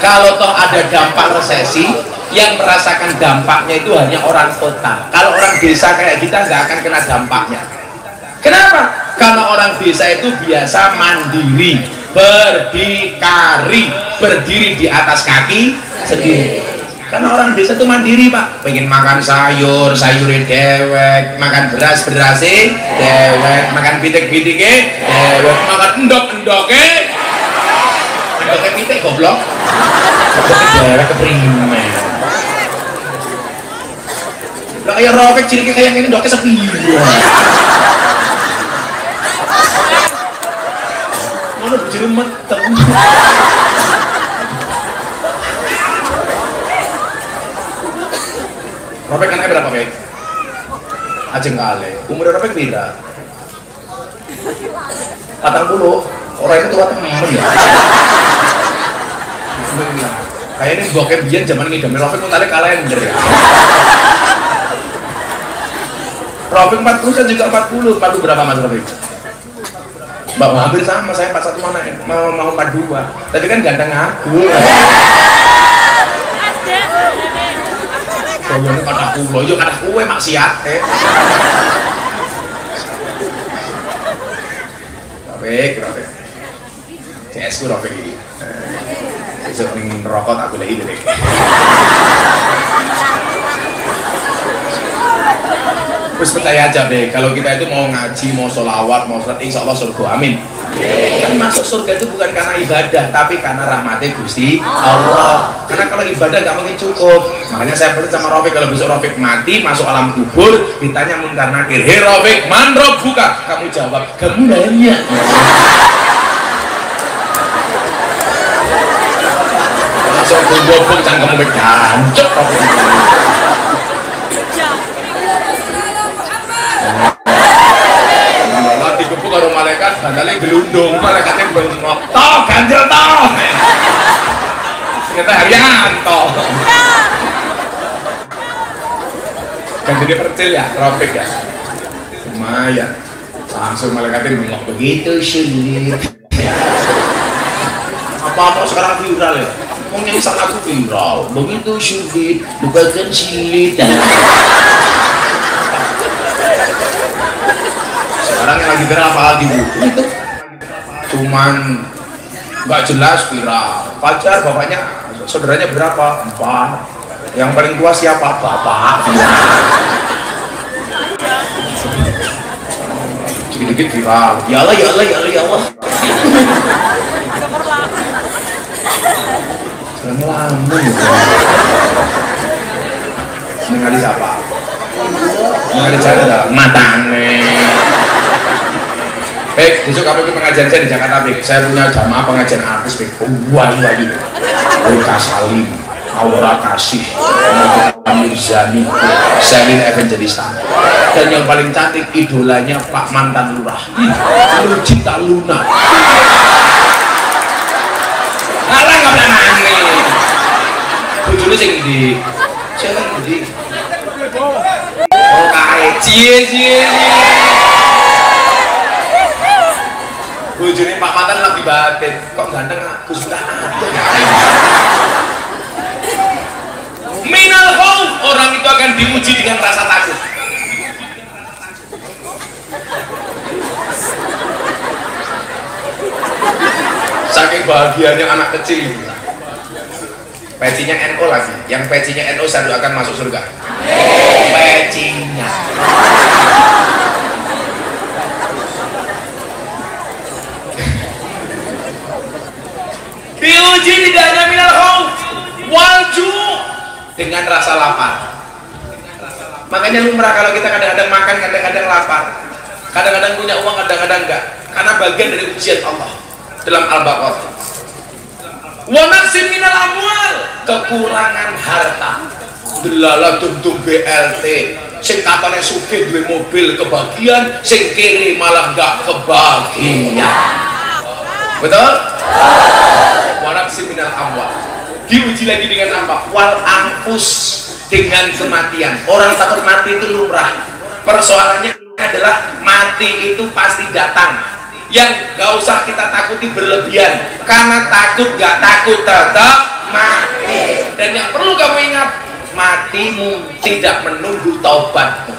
Kalau toh ada dampak resesi, yang merasakan dampaknya itu hanya orang kota. Kalau orang desa kayak kita nggak akan kena dampaknya. Kenapa? Karena orang desa itu biasa mandiri, berdikari, berdiri di atas kaki sendiri. Karena orang desa itu mandiri Pak, pengen makan sayur, sayurin dewek, makan beras, berasnya dewek, makan pitik-pitiknya dewek, makan endok-endoknya pitik goblok, dewek keprimen. Lah kayak Rofik ciri kayak ini endoknya sepi. Mana bujur meteng. Rofik anaknya berapa Pak? Ajeng kali. Umur Rofik beda 40. Orang itu tua temen ya. Kayaknya ini bokep biar zaman ini demi Rofik tadi kalender ya. Rofik 40 kan juga 40. 40 berapa Mas Rofik? Mbak hampir sama, saya 41 mana ya? Mau 42. Tapi kan ganteng aku. Soalnya kata kulo, yuk kata kue maksiat Rofik CS ku Rofik ini besok ingin rokok aku lagi deh. Terus percaya aja deh, kalau kita itu mau ngaji, mau sholawat, mau sholat, insya Allah surga, amin. Kan masuk surga itu bukan karena ibadah, tapi karena rahmatnya Gusti Allah. Karena kalau ibadah nggak mungkin cukup. Makanya saya percaya sama Rofik, kalau besok Rofik mati, masuk alam kubur, ditanya munkar nakir, hei Rofik, man Rob buka, kamu jawab, kamu nanya. Langsung gue jangan kamu begancok Rofik. Dikepuk karo malaikat, bandalnya gelundung, malaikatnya bengok, toh ganjel toh. Ternyata Haryanto. Kan jadi percil ya, Rofik ya. Lumayan. Langsung malaikatnya bengok begitu sulit. Apa-apa sekarang viral ya. Mau nyesal aku viral, begitu sulit, bukan sulit. Sekarang yang lagi viral apa di buku itu cuman nggak jelas viral. Pacar bapaknya, saudaranya berapa? 4. Yang paling tua siapa? Bapak. Dikit-dikit viral. Ya Allah, ya Allah, ya Allah, ya Allah. Lama-lama mengali siapa? Mengali saya matangnya. Baik, besok kamu ikut pengajian saya di Jakarta, Bik. Saya punya jamaah pengajian artis, Bik. Wali-wali. Rika Salim, Aura Kasih, Mirzani, Selin Evangelista. Dan yang paling cantik idolanya Pak mantan lurah, Lucita Luna. Alah nggak boleh nangis. Bujurnya sing di, saya di. Oh kae, cie. Bujurnya Pak mantan lagi batin, kok ganteng aku sudah ada. Minal khauf, orang itu akan diuji dengan rasa takut. Saking bahagianya anak kecil, pecinya NO lagi, yang pecinya NO satu akan masuk surga. Pecinya. Diuji tidak hanya minal khauf, walju, dengan rasa lapar. Makanya lumrah kalau kita kadang-kadang makan, kadang-kadang lapar, kadang-kadang punya uang, kadang-kadang enggak, karena bagian dari ujian Allah. Dalam Al-Baqarah Wa naqsim minal amwal, kekurangan harta. Delala tuntung BLT, sing katanya sugih duwe mobil kebagian, sing kiri malah nggak kebagian. Betul? Wa naqsim minal amwal. Diuji lagi dengan apa? Wal anfus, dengan kematian. Orang takut mati itu lumrah. Persoalannya adalah mati itu pasti datang. Yang gak usah kita takuti berlebihan, karena takut gak takut tetap mati. Dan yang perlu kamu ingat, matimu tidak menunggu taubatmu,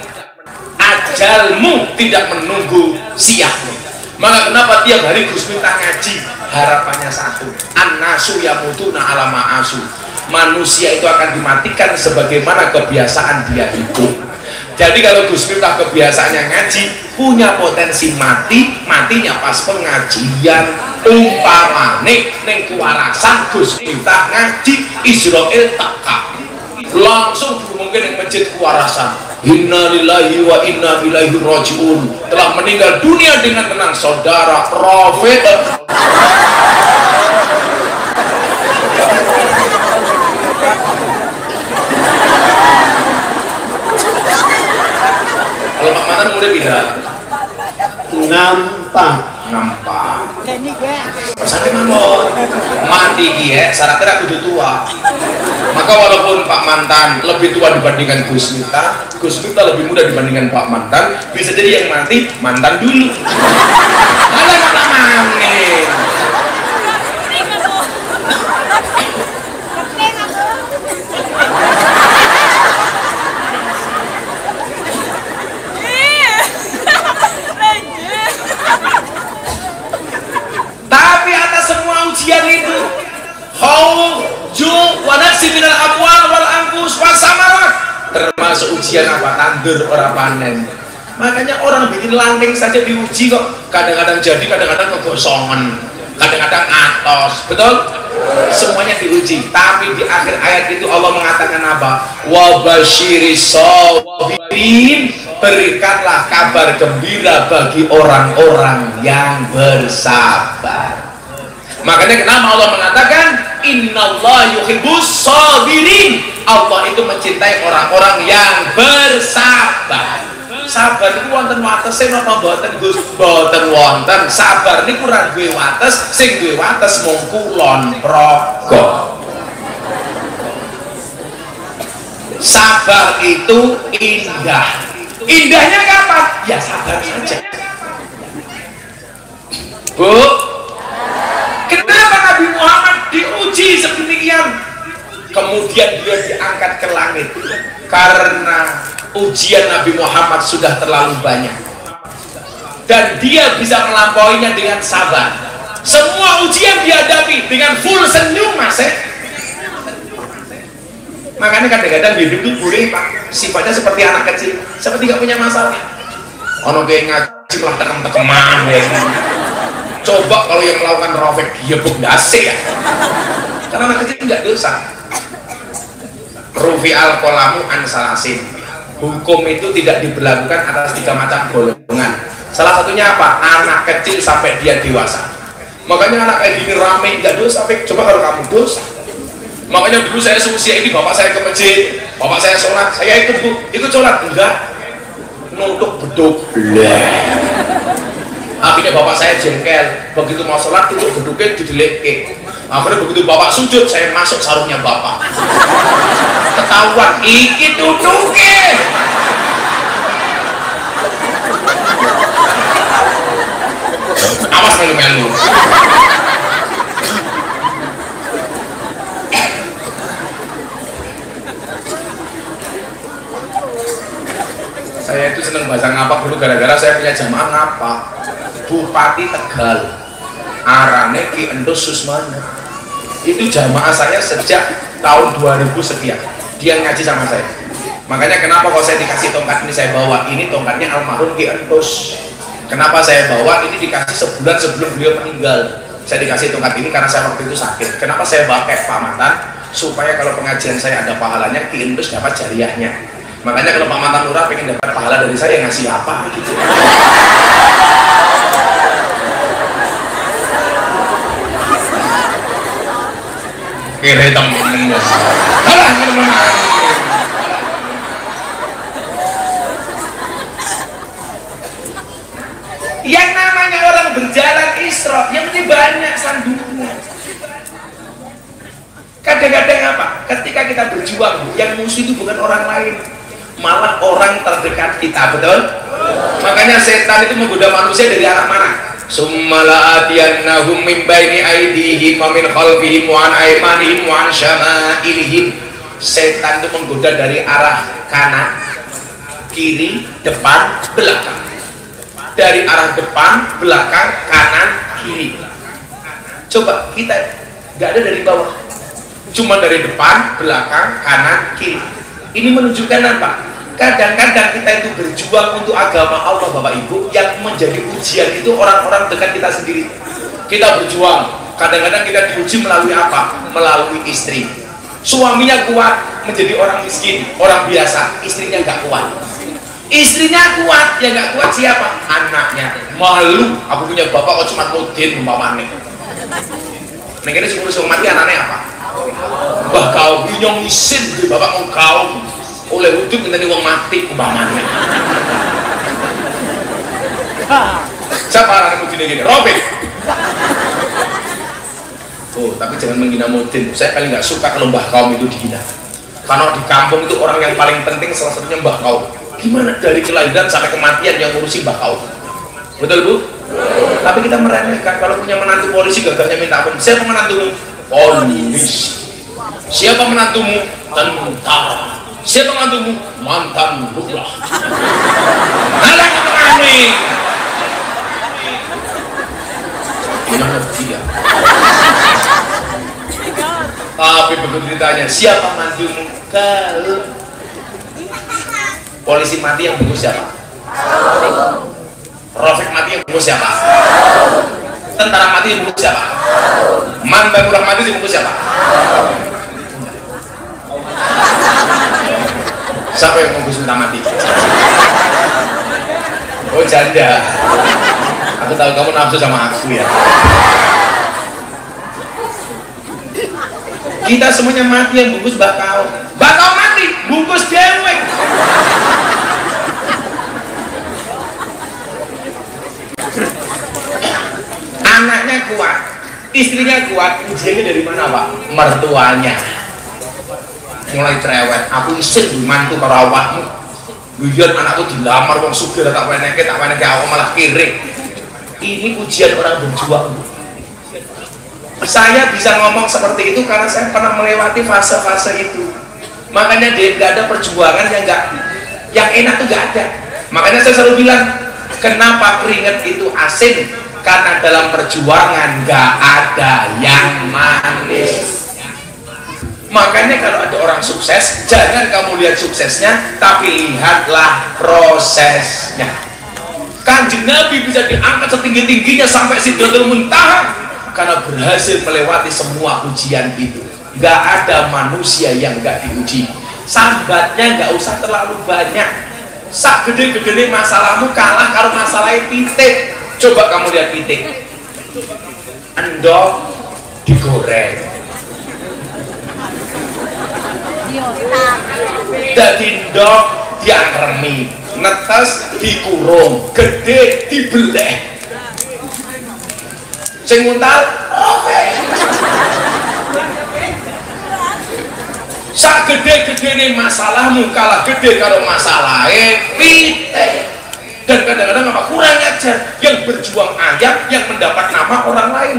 ajalmu tidak menunggu siapmu. Maka kenapa tiap hari Gus Miftah ngaji? Harapannya satu, an-nasu yamutuna ala ma'asu, manusia itu akan dimatikan sebagaimana kebiasaan dia hidup. Jadi kalau Gus Miftah kebiasaannya ngaji, punya potensi mati, matinya pas pengajian. Umpamane ning Kuarasan Gus Miftah ngaji, Israel teka, langsung mungkin yang masjid Kuarasan, inna lillahi wa inna ilaihi rajiun, telah meninggal dunia dengan tenang saudara Prophet. Kalau Pak Mantan udah pindah nampak Jadi gue sakit mawon mati ya syaratnya aku udah tua. Maka walaupun Pak Mantan lebih tua dibandingkan Gus Miftah lebih muda dibandingkan Pak Mantan, bisa jadi yang mati mantan dulu. Ada kata manis. Tapi atas semua ujian itu, khauf, ju' wa naqsim minal amwal wal anfus was samarat, termasuk ujian apa? Tandur orang panen. Makanya orang bikin lanting saja diuji kok. Kadang-kadang jadi, kadang-kadang kegosongan, kadang-kadang atos. Betul? Semuanya diuji. Tapi di akhir ayat itu Allah mengatakan apa? Wa basyiris shabirin, berikanlah kabar gembira bagi orang-orang yang bersabar. Makanya kenapa Allah mengatakan innallaha yuhibbus shabirin, Allah itu mencintai orang-orang yang bersabar. Sabar niku wonten watese napa mboten Gus? Mboten wonten. Sabar niku ora duwe wates, sing duwe wates mung kulon praga. Sabar itu indah. Indahnya kapan? Ya sabar saja. Bu, kenapa Nabi Muhammad diuji sedemikian? Kemudian dia diangkat ke langit. Karena ujian Nabi Muhammad sudah terlalu banyak. Dan dia bisa melampauinya dengan sabar. Semua ujian dihadapi dengan full senyum, Mas. Makanya kadang-kadang hidup itu boleh Pak, sifatnya seperti anak kecil, seperti gak punya masalah. Ono kayak ngaji malah tekem-tekeman ya. Coba kalau yang melakukan rofek dia bugdase ya. Karena anak kecil nggak dosa. Rufi al-qolamu an salasin. Hukum itu tidak diberlakukan atas 3 macam golongan. Salah satunya apa? Anak kecil sampai dia dewasa. Makanya anak kayak gini rame nggak dosa. Coba kalau kamu dosa. Makanya dulu saya seusia ini bapak saya ke masjid, bapak saya sholat, saya ikut sholat enggak, nutup beduk. Akhirnya bapak saya jengkel, begitu mau sholat tutup beduknya dideleke. Akhirnya begitu bapak sujud, saya masuk sarungnya bapak. Ketahuan, iki duduknya. Awas melu-melu. Saya itu seneng bahasa ngapak dulu gara-gara saya punya jamaah ngapak. Bupati Tegal arane Ki Endus Susmana itu jamaah saya sejak tahun 2000 sekian. Dia ngaji sama saya. Makanya kenapa kalau saya dikasih tongkat ini saya bawa, ini tongkatnya almarhum Ki Endus. Kenapa saya bawa? Ini dikasih sebulan sebelum beliau meninggal. Saya dikasih tongkat ini karena saya waktu itu sakit. Kenapa saya pakai Pak Mantan? Supaya kalau pengajian saya ada pahalanya, Ki Endus dapat jariahnya. Makanya kalau Pak Mantan Lurah pengen dapat pahala dari saya, ngasih apa gitu. kira temen alah yang namanya orang berjalan Isra yang ini banyak sandungnya. Kadang-kadang apa? Ketika kita berjuang, yang musuh itu bukan orang lain, malah orang terdekat kita, betul? Makanya setan itu menggoda manusia dari arah mana? Summala atiyannahum min baini aydihim wa min khalfihim wa an aymanihim wa an syama'ilihim. Setan itu menggoda dari arah kanan, kiri, depan, belakang. Dari arah depan, belakang, kanan, kiri. Coba kita nggak ada dari bawah, cuma dari depan, belakang, kanan, kiri. Ini menunjukkan apa? Kadang-kadang kita itu berjuang untuk agama Allah, Bapak Ibu, yang menjadi ujian itu orang-orang dekat kita sendiri. Kita berjuang, kadang-kadang kita diuji melalui apa? Melalui istri. Suaminya kuat, menjadi orang miskin, orang biasa, istrinya nggak kuat. Istrinya kuat, yang nggak kuat siapa? Anaknya. Malu, aku punya bapak kok cuma mudin umpamanya. Ini sebelum mati anaknya apa? Bah kau nyong isin di bapak kau oleh wujud minta uang mati umpamanya. Siapa anakmu gini-gini? Robin. Oh, tapi jangan menghina Mudin. Saya paling nggak suka kalau mbah kaum itu dihina. Karena di kampung itu orang yang paling penting salah satunya mbah kaum. Gimana dari kelahiran sampai kematian yang ngurusi mbah kaum? Betul Bu? Tapi kita meremehkan kalau punya menantu polisi gagalnya minta ampun. Siapa menantumu? Polisi. Siapa menantumu? Tentara. Siapa menantumu? Mantan lurah. Alah aneh. Gimana dia? Tapi begitu ditanya, siapa mantumu? Kalau polisi mati yang bungkus siapa? Rofik mati yang bungkus siapa? Tentara mati yang bungkus siapa? Mantan lurah mati yang bungkus siapa? Siapa yang bungkus minta mati? Oh janda. Aku tahu kamu nafsu sama aku ya. Kita semuanya mati yang bungkus bakau. Bakau mati, bungkus dewek. Anaknya kuat, istrinya kuat, ujiannya dari mana Pak? Mertuanya. Mulai cerewet, aku isin mantu karo awakmu. Biar anakku dilamar wong sugih tak weneke aku malah kiri. Ini ujian orang berjuang. Saya bisa ngomong seperti itu karena saya pernah melewati fase-fase itu. Makanya nggak ada perjuangan yang enak tuh nggak ada. Makanya saya selalu bilang, kenapa keringat itu asin? Karena dalam perjuangan nggak ada yang manis. Makanya kalau ada orang sukses, jangan kamu lihat suksesnya, tapi lihatlah prosesnya. Kanjeng Nabi bisa diangkat setinggi-tingginya sampai Sidratul Muntaha karena berhasil melewati semua ujian itu. Gak ada manusia yang gak diuji. Sambatnya gak usah terlalu banyak. Sak gede-gede masalahmu kalah kalau masalahnya pitik. Coba kamu lihat pitik. Endok digoreng. Dadi endok diangremi, netes dikurung, gede dibeleh. Sing nguntal oke. Sak gede-gedene masalahmu kalah gede karo masalahe pitik. Dan kadang-kadang apa kurang ajar yang berjuang ayam yang mendapat nama orang lain.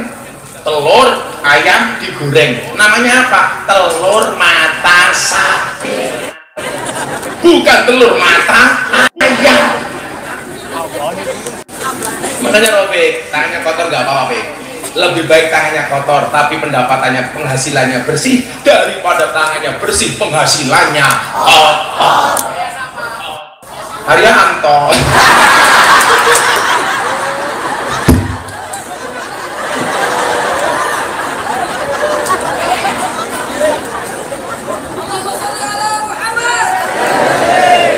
Telur ayam digoreng, namanya apa? Telur mata sapi, bukan telur mata ayam. Makanya Robek, tangannya kotor gak apa-apa, lebih baik tangannya kotor tapi pendapatannya, penghasilannya bersih daripada tangannya bersih penghasilannya kotor. Arya Anton.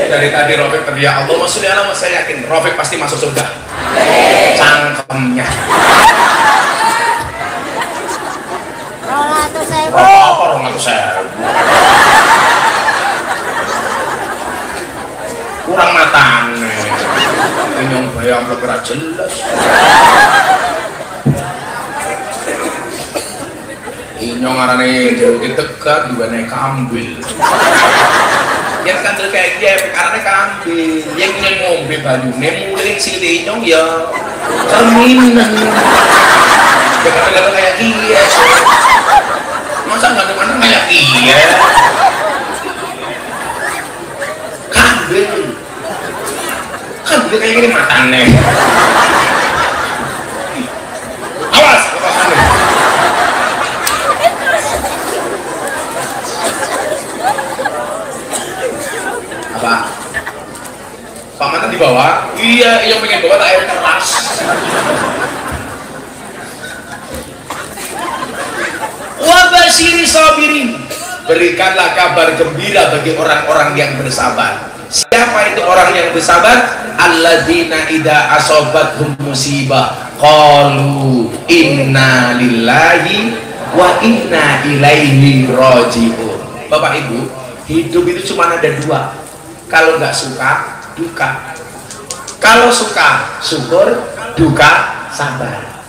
Dari tadi Robek teriak Allahumma sholli ala Muhammad, saya yakin Robek pasti masuk surga. Cangkemnya. Rola tuh saya. Apa 200.000 kurang matane inyong bayang ora jelas inyong arane dhewe tegak duwene kambil yang kan kayak dia karena kambil yang ngombe banyune mulih sithik inyong ya cerminan kata-kata kayak dia masa nggak ada kayak dia kambil kayak gini matane awas apa Pak Mantan dibawa iya yang pengen bawa air keras wabashiri sabirin berikanlah kabar gembira bagi orang-orang yang bersabar. Siapa itu orang yang bersabar? Alladzina idza asobathum musibah qalu inna lillahi wa inna ilaihi raji'un. Bapak Ibu, hidup itu cuma ada dua. Kalau nggak suka, duka. Kalau suka, syukur, duka, sabar.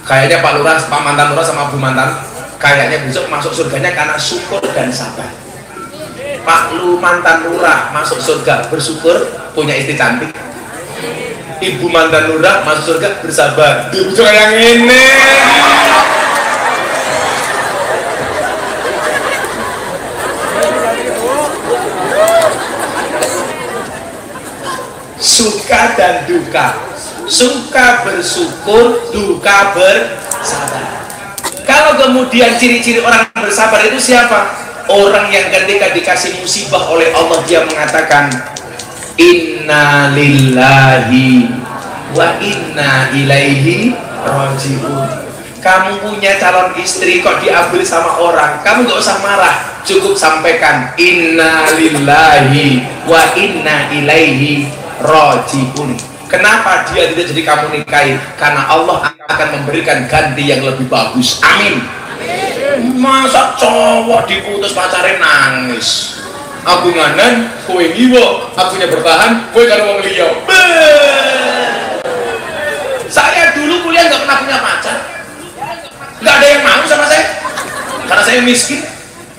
Kayaknya Pak Lurah, Pak Mantan Lurah sama Bu Mantan kayaknya besok masuk surganya karena syukur dan sabar. Pak Mantan Lurah masuk surga bersyukur punya istri cantik. Ibu Mantan Lurah masuk surga bersabar. Ibu yang ini. Suka dan duka. Suka bersyukur, duka bersabar. Kalau kemudian ciri-ciri orang bersabar itu siapa? Orang yang ketika dikasih musibah oleh Allah dia mengatakan inna lillahi wa inna ilaihi raji'un. Kamu punya calon istri kok diambil sama orang, kamu gak usah marah, cukup sampaikan inna lillahi wa inna ilaihi raji'un. Kenapa dia tidak jadi kamu nikahi? Karena Allah akan memberikan ganti yang lebih bagus. Amin. Masa cowok diputus pacarnya nangis? Aku nganan, kowe ngiwo, akunya bertahan, kowe karo wong liya. Saya dulu kuliah nggak pernah punya pacar, nggak ada yang mau sama saya, karena saya miskin.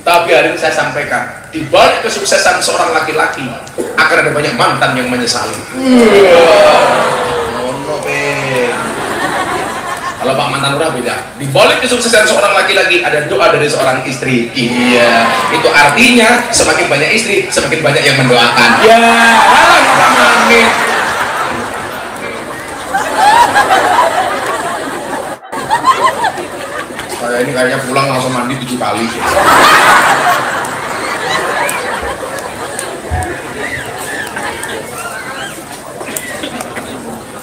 Tapi hari ini saya sampaikan, di balik kesuksesan seorang laki-laki akan ada banyak mantan yang menyesali. Kalau Pak Mantan Lurah beda. Di balik kesuksesan seorang laki-laki ada doa dari seorang istri. Iya, itu artinya semakin banyak istri, semakin banyak yang mendoakan. Ya, amin. Saya ini kayaknya pulang langsung mandi 7 kali.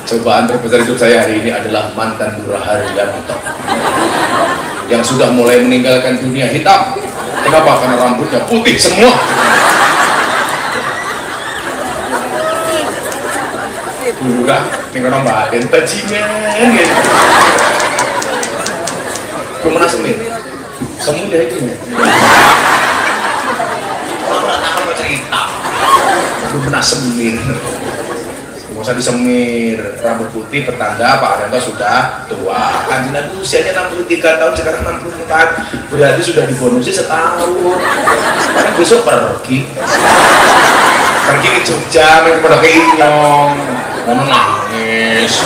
Cobaan terbesar hidup saya hari ini adalah mantan Lurah Haryanto yang sudah mulai meninggalkan dunia hitam. Kenapa? Karena rambutnya putih semua. Lurah, ini orang badan tajingan gitu. Kemana semir? Semudah itu ya? Orang akan bercerita belum pernah semir. Nggak usah disemir, rambut putih pertanda Pak Haryanto sudah tua. Kanjeng Nabi usianya 63 tahun, sekarang 64, berarti sudah dibonusi setahun. Sekarang besok pergi ke Jogja, main kepada ke Inyong, mau nangis.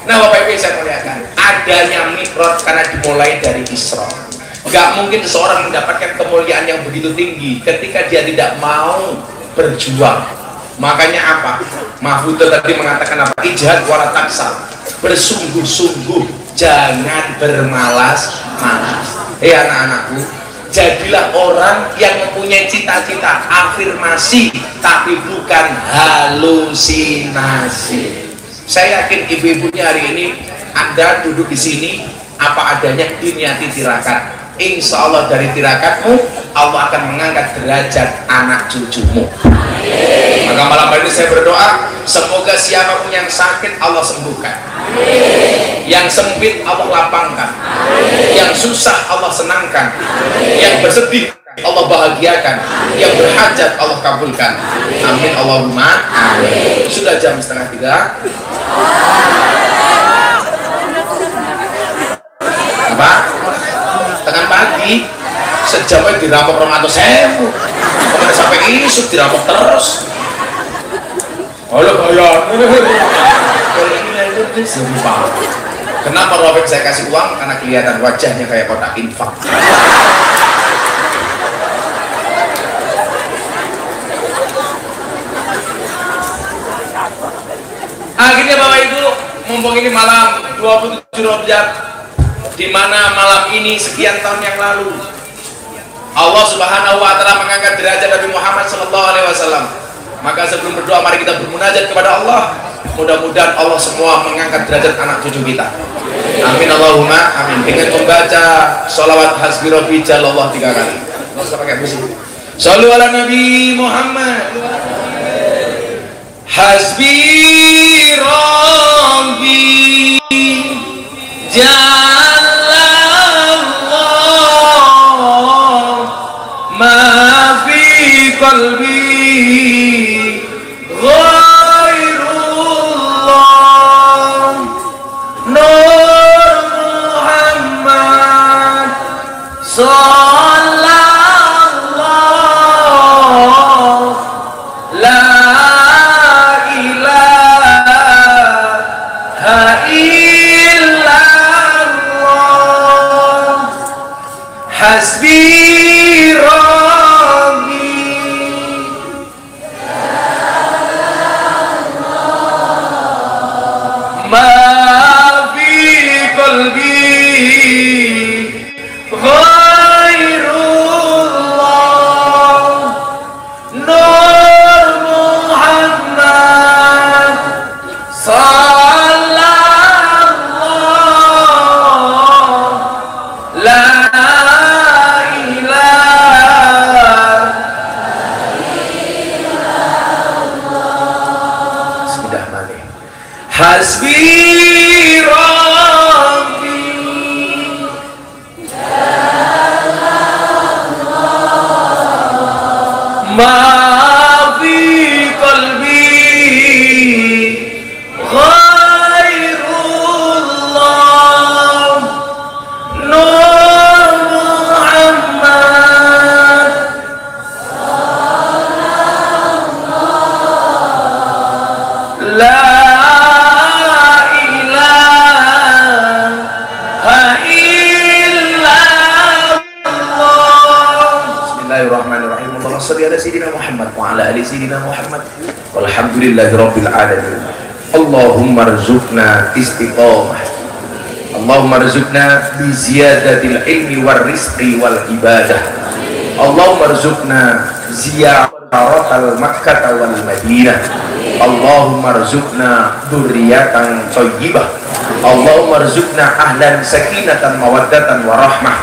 Nah Bapak Ibu saya melihatkan adanya mikrot karena dimulai dari Isra. Gak mungkin seseorang mendapatkan kemuliaan yang begitu tinggi ketika dia tidak mau berjuang. Makanya apa? Mahfud tadi mengatakan apa? Ijhad wala taksal, bersungguh-sungguh, jangan bermalas-malas. Anak-anakku, jadilah orang yang mempunyai cita-cita, afirmasi, tapi bukan halusinasi. Saya yakin ibu-ibunya hari ini Anda duduk di sini apa adanya, diniati tirakat. Insya Allah dari tirakatmu Allah akan mengangkat derajat anak cucumu. Maka malam hari ini saya berdoa, semoga siapapun yang sakit Allah sembuhkan. Yang sempit Allah lapangkan, yang susah Allah senangkan, yang bersedih Allah bahagiakan, yang berhajat Allah kabulkan. Amin Allahumma amin. Sudah jam 2:30. Apa? Tengah pagi sejamnya dirampok 200.000. Kemana sampai isuk dirampok terus. Halo kalian. Kenapa Robek saya kasih uang? Karena kelihatan wajahnya kayak kotak infak. Akhirnya Bapak Ibu, mumpung ini malam 27 Rajab, di mana malam ini sekian tahun yang lalu Allah Subhanahu wa taala mengangkat derajat Nabi Muhammad SAW. Maka sebelum berdoa mari kita bermunajat kepada Allah. Mudah-mudahan Allah semua mengangkat derajat anak cucu kita. Amin Allahumma amin. Dengan membaca sholawat hasbi rabbi jalallah 3 kali. Nggak usah pakai musik. Shollu ala Nabi Muhammad. Hasbi rabbi jalallah ma fi qalbi Hasbi Rabbi ma fi qalbi ghairullah Nur Muhammad la Sayyidina Muhammad wa ala ali Sayyidina Muhammad walhamdulillahi rabbil alamin. Allahumma rzuqna istiqamah, Allahumma rzuqna bi ziyadatil ilmi war rizqi wal ibadah, Allahumma rzuqna ziyaratal Makkah wal Madinah, Allahumma rzuqna dzurriyyatan thayyibah, Allahumma rzuqna ahlan sakinatan mawaddatan warahmah,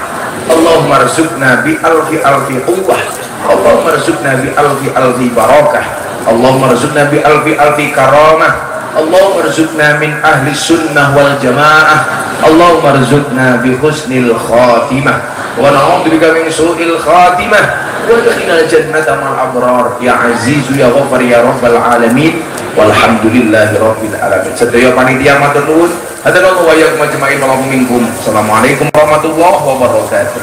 Allahumma rzuqna bi alfi quwwah, Allahumma rzuqna bi alfi barakah, Allahumma rzuqna bi alfi karamah, Allahumma rzuqna min ahli sunnah wal jamaah, Allahumma rzuqna bi husnil khatimah wa na'udzubika min su'il khatimah wa adkhilna jannata ma'al abrar ya azizu ya ghafar ya rabbal alamin walhamdulillahi rabbil alamin. Sedaya panitia matur nuwun, hadanallahu wa iyyakum ajma'in wa minkum. Assalamualaikum warahmatullahi wabarakatuh.